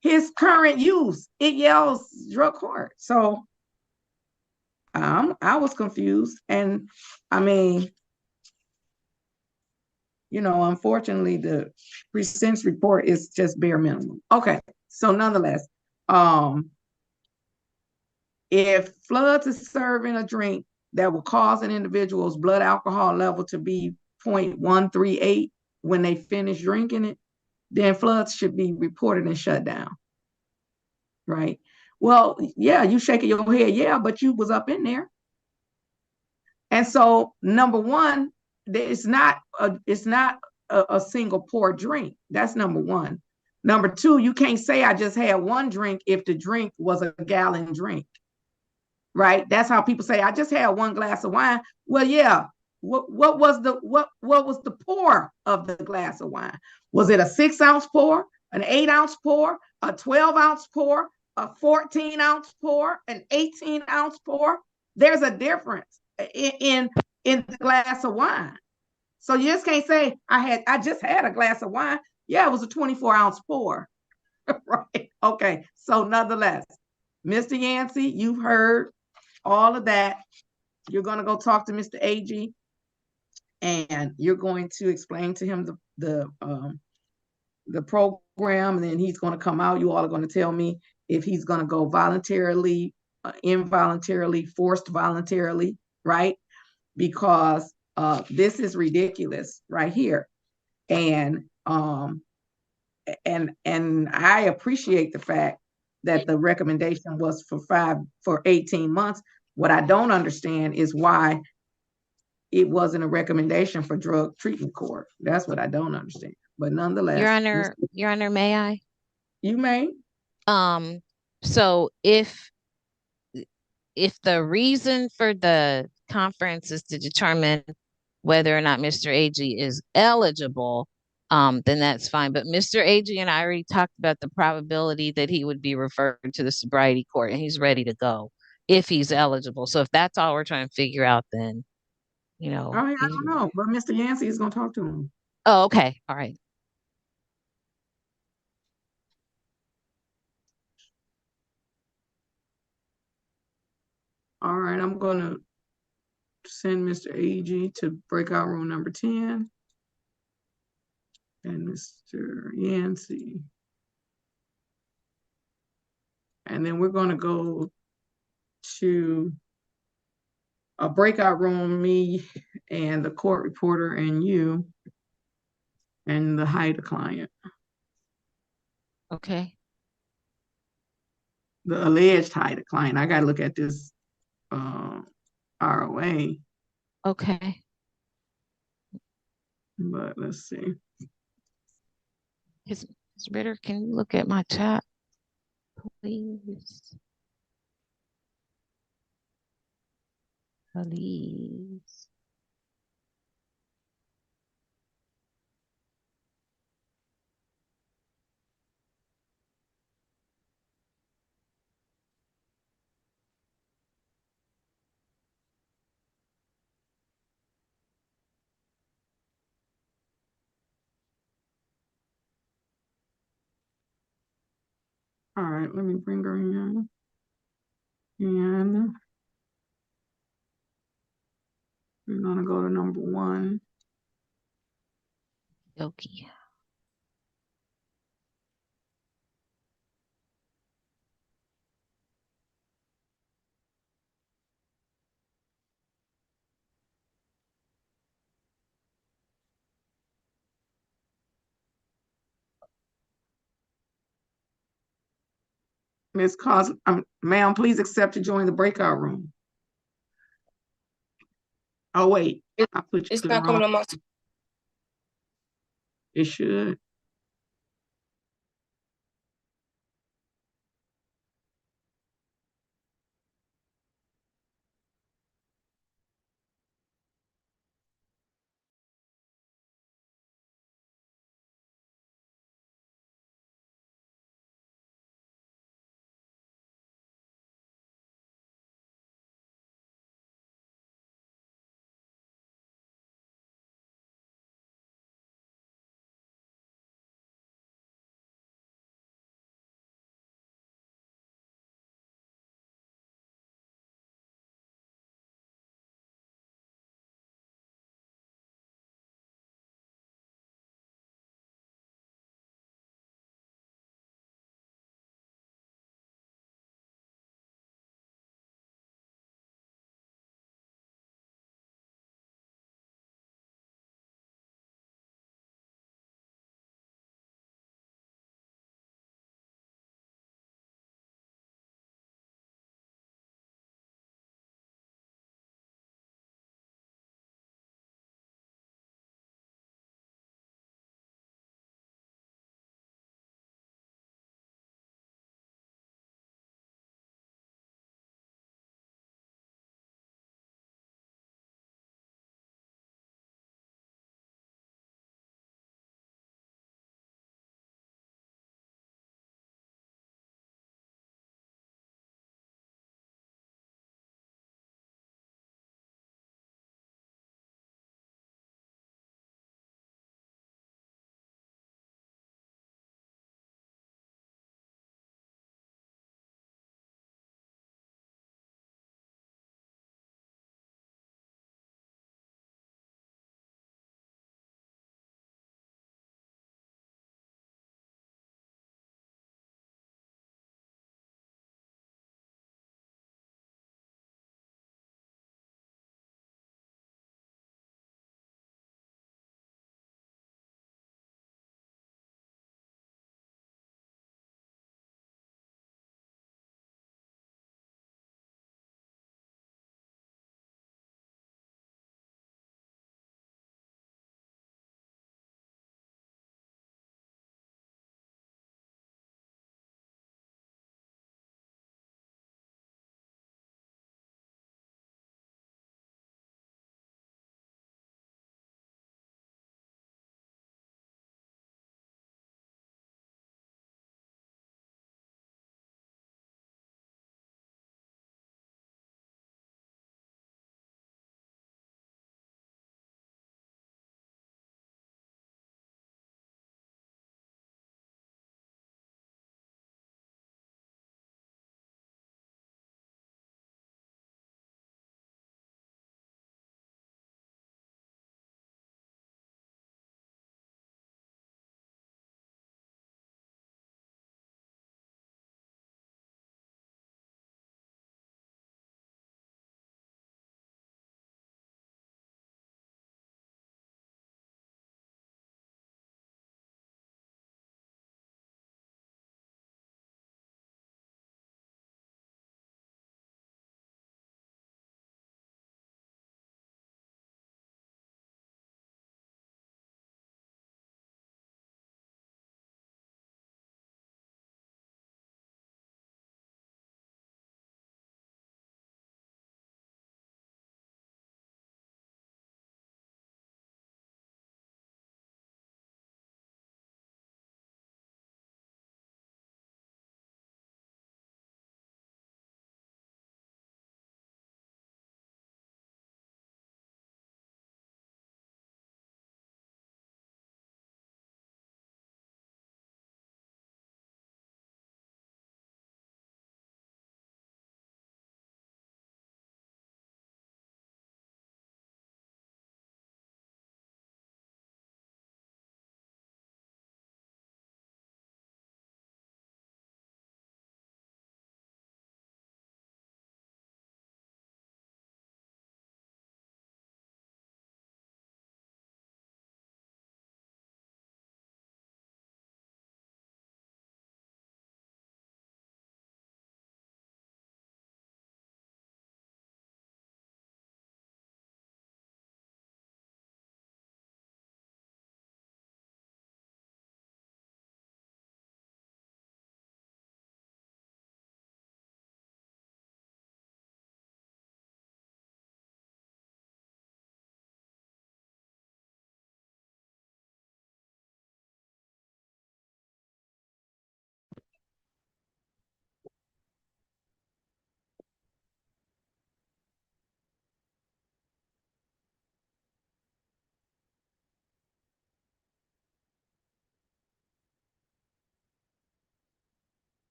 his current use, it yells drug court. So I was confused, and unfortunately, the precinct's report is just bare minimum. Okay, so nonetheless, if Floods is serving a drink that will cause an individual's blood alcohol level to be 0.138 when they finish drinking it, then Floods should be reported and shut down, right? Well, yeah, you shaking your head, yeah, but you was up in there. And so, number one, it's not a single pour drink. That's number one. Number two, you can't say I just had one drink if the drink was a gallon drink, right? That's how people say I just had one glass of wine. Well, yeah. What was the pour of the glass of wine? Was it a 6-ounce pour, an 8-ounce pour, a 12-ounce pour, a 14-ounce pour, an 18-ounce pour? There's a difference in the glass of wine. So you just can't say I just had a glass of wine. Yeah, it was a 24-ounce pour. Right. Okay. So nonetheless, Mr. Yancey, you've heard all of that. You're going to go talk to Mr. AG, and you're going to explain to him the program, and then he's going to come out. You all are going to tell me if he's going to go voluntarily, involuntarily, forced voluntarily, right? Because this is ridiculous right here. And I appreciate the fact that the recommendation was for 18 months. What I don't understand is why it wasn't a recommendation for drug treatment court. That's what I don't understand. But nonetheless, Your Honor, may I? You may. So if the reason for the conference is to determine whether or not Mr. AG is eligible, then that's fine. But Mr. AG and I already talked about the probability that he would be referred to the sobriety court, and he's ready to go if he's eligible. So if that's all we're trying to figure out, then, I don't know, but Mr. Yancey is going to talk to him. Oh, okay. All right. All right, I'm going to send Mr. AG to breakout room number 10. And Mr. Yancey. And then we're going to go to a breakout room, me and the court reporter and you and the HIDA client. Okay. The alleged HIDA client. I got to look at this ROA. Okay. But let's see. Ms. Ritter, can you look at my chat, please? Please. All right, let me bring her in. And we're going to go to number 1. Okay. Ms. Cos, ma'am, please accept to join the breakout room. Oh, wait, I put you It's to the not coming wrong. on my. It should.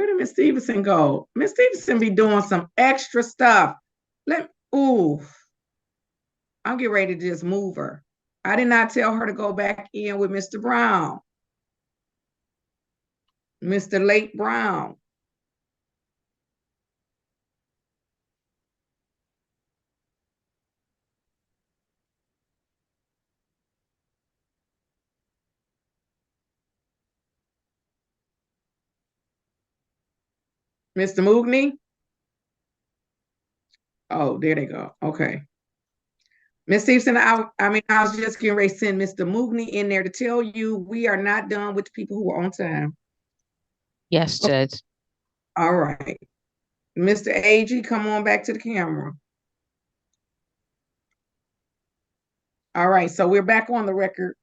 Where did Miss Stevenson go? Miss Stevenson be doing some extra stuff. Ooh, I'll get ready to just move her. I did not tell her to go back in with Mr. Brown. Mr. Lake Brown. Mr. Moogney? Oh, there they go. Okay. Ms. Stevenson, I was just getting ready to send Mr. Moogney in there to tell you we are not done with the people who are on time. Yes, Judge. All right. Mr. Agee, come on back to the camera. All right, so we're back on the record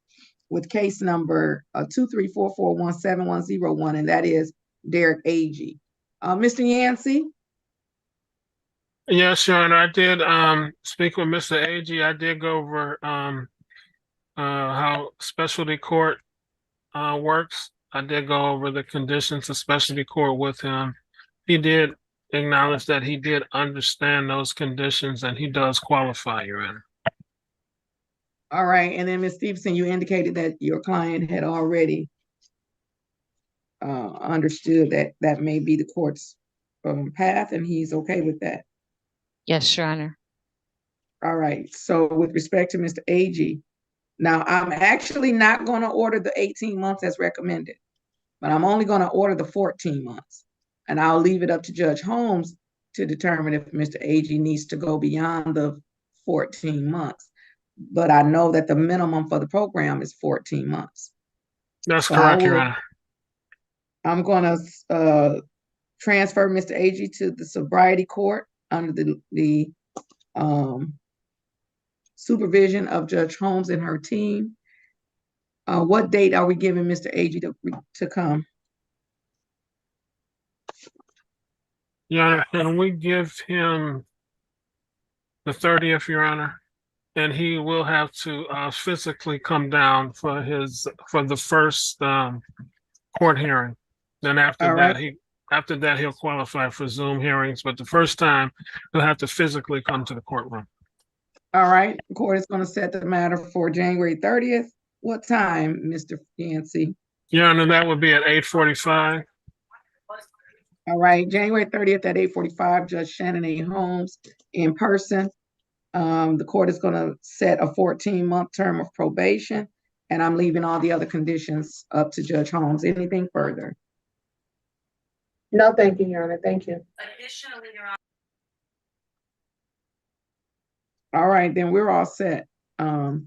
with case number 234417101, and that is Derek Agee. Mr. Yancey? Yes, Your Honor, I did speak with Mr. Agee. I did go over how specialty court works. I did go over the conditions of specialty court with him. He did acknowledge that he did understand those conditions and he does qualify, Your Honor. All right, and then Ms. Stevenson, you indicated that your client had already understood that that may be the court's path, and he's okay with that. Yes, Your Honor. All right, so with respect to Mr. Agee, now I'm actually not going to order the 18 months as recommended, but I'm only going to order the 14 months, and I'll leave it up to Judge Holmes to determine if Mr. Agee needs to go beyond the 14 months. But I know that the minimum for the program is 14 months. That's correct, Your Honor. I'm going to transfer Mr. Agee to the sobriety court under the supervision of Judge Holmes and her team. What date are we giving Mr. Agee to come? Your Honor, can we give him the 30th, Your Honor? And he will have to physically come down for the first court hearing. Then after that, he'll qualify for Zoom hearings. But the first time, he'll have to physically come to the courtroom. All right. The court is going to set the matter for January 30th. What time, Mr. Yancey? Your Honor, that would be at 8:45. All right. January 30th at 8:45, Judge Shannon A. Holmes in person. The court is going to set a 14-month term of probation, and I'm leaving all the other conditions up to Judge Holmes. Anything further? No, thank you, Your Honor. Thank you. Additionally, Your Honor. All right, then we're all set. We're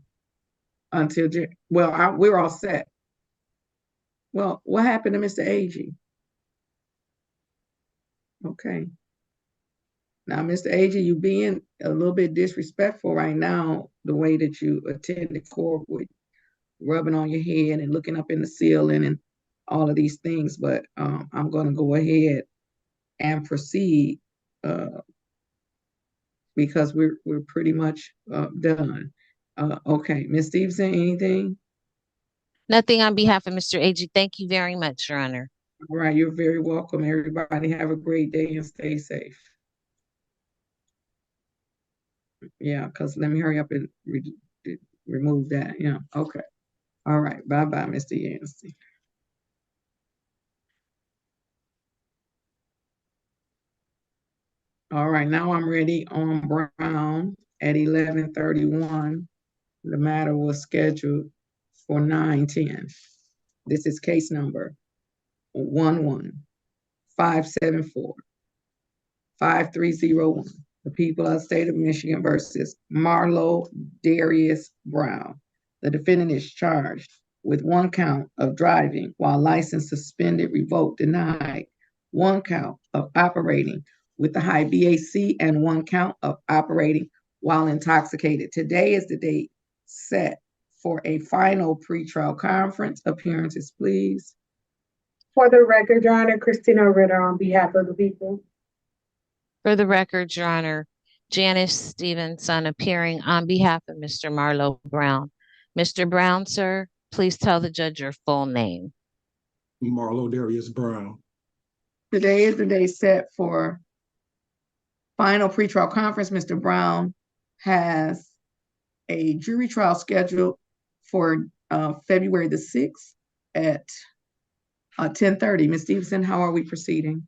all set. Well, what happened to Mr. Agee? Okay. Now, Mr. Agee, you being a little bit disrespectful right now, the way that you attended court with rubbing on your head and looking up in the ceiling and all of these things, but I'm going to go ahead and proceed because we're pretty much done. Okay, Ms. Stevenson, anything? Nothing on behalf of Mr. Agee. Thank you very much, Your Honor. All right, you're very welcome. Everybody have a great day and stay safe. Yeah, because let me hurry up and remove that. Yeah, okay. All right, bye-bye, Mr. Yancey. All right, now I'm ready on Brown at 11:31. The matter was scheduled for 9:10. This is case number 11-574-5301. The people of the state of Michigan versus Marlo Darius Brown. The defendant is charged with 1 count of driving while license suspended, revoked, denied, 1 count of operating with the high BAC, and 1 count of operating while intoxicated. Today is the date set for a final pretrial conference. Appearances, please. For the record, Your Honor, Christina Ritter on behalf of the people. For the record, Your Honor, Janice Stevenson appearing on behalf of Mr. Marlo Brown. Mr. Brown, sir, please tell the judge your full name. Marlo Darius Brown. Today is the day set for final pretrial conference. Mr. Brown has a jury trial scheduled for February the 6th at 10:30. Ms. Stevenson, how are we proceeding?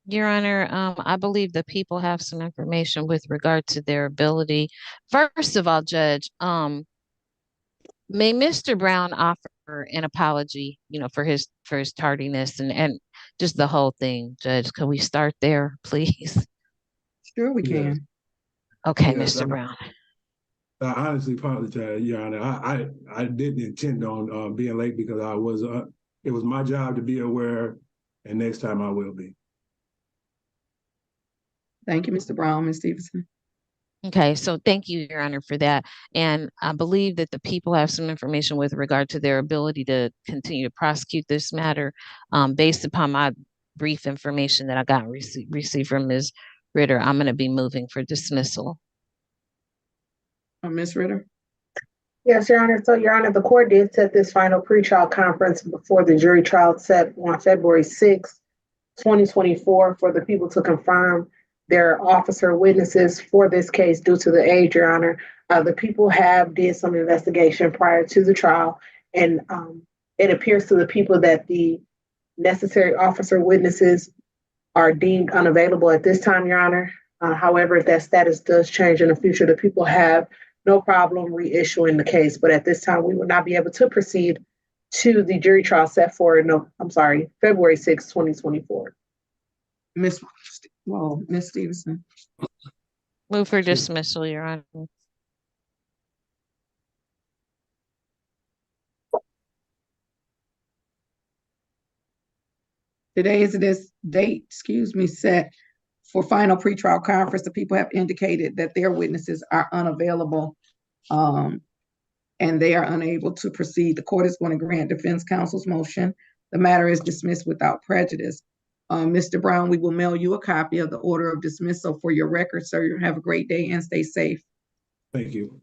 Your Honor, I believe the people have some information with regard to their ability. First of all, Judge, may Mr. Brown offer an apology, for his tardiness and just the whole thing, Judge? Could we start there, please? Sure, we Yes. can. Okay, Yes, Mr. Brown. I honestly apologize, Your Honor. I didn't intend on being late because it was my job to be aware, and next time I will be. Thank you, Mr. Brown. Ms. Stevenson. Okay, so thank you, Your Honor, for that. And I believe that the people have some information with regard to their ability to continue to prosecute this matter. Based upon my brief information that I got received from Ms. Ritter, I'm going to be moving for dismissal. Ms. Ritter? Yes, Your Honor. So, Your Honor, the court did set this final pretrial conference before the jury trial set on February 6th, 2024, for the people to confirm their officer witnesses for this case due to the age, Your Honor. The people did some investigation prior to the trial, and it appears to the people that the necessary officer witnesses are deemed unavailable at this time, Your Honor. However, if that status does change in the future, the people have no problem reissuing the case. But at this time, we will not be able to proceed to the jury trial set for, February 6, 2024. Ms. Stevenson. Move for dismissal, Your Honor. Today is this date, set for final pretrial conference. The people have indicated that their witnesses are unavailable, and they are unable to proceed. The court is going to grant defense counsel's motion. The matter is dismissed without prejudice. Mr. Brown, we will mail you a copy of the order of dismissal for your record, sir. You have a great day and stay safe. Thank you.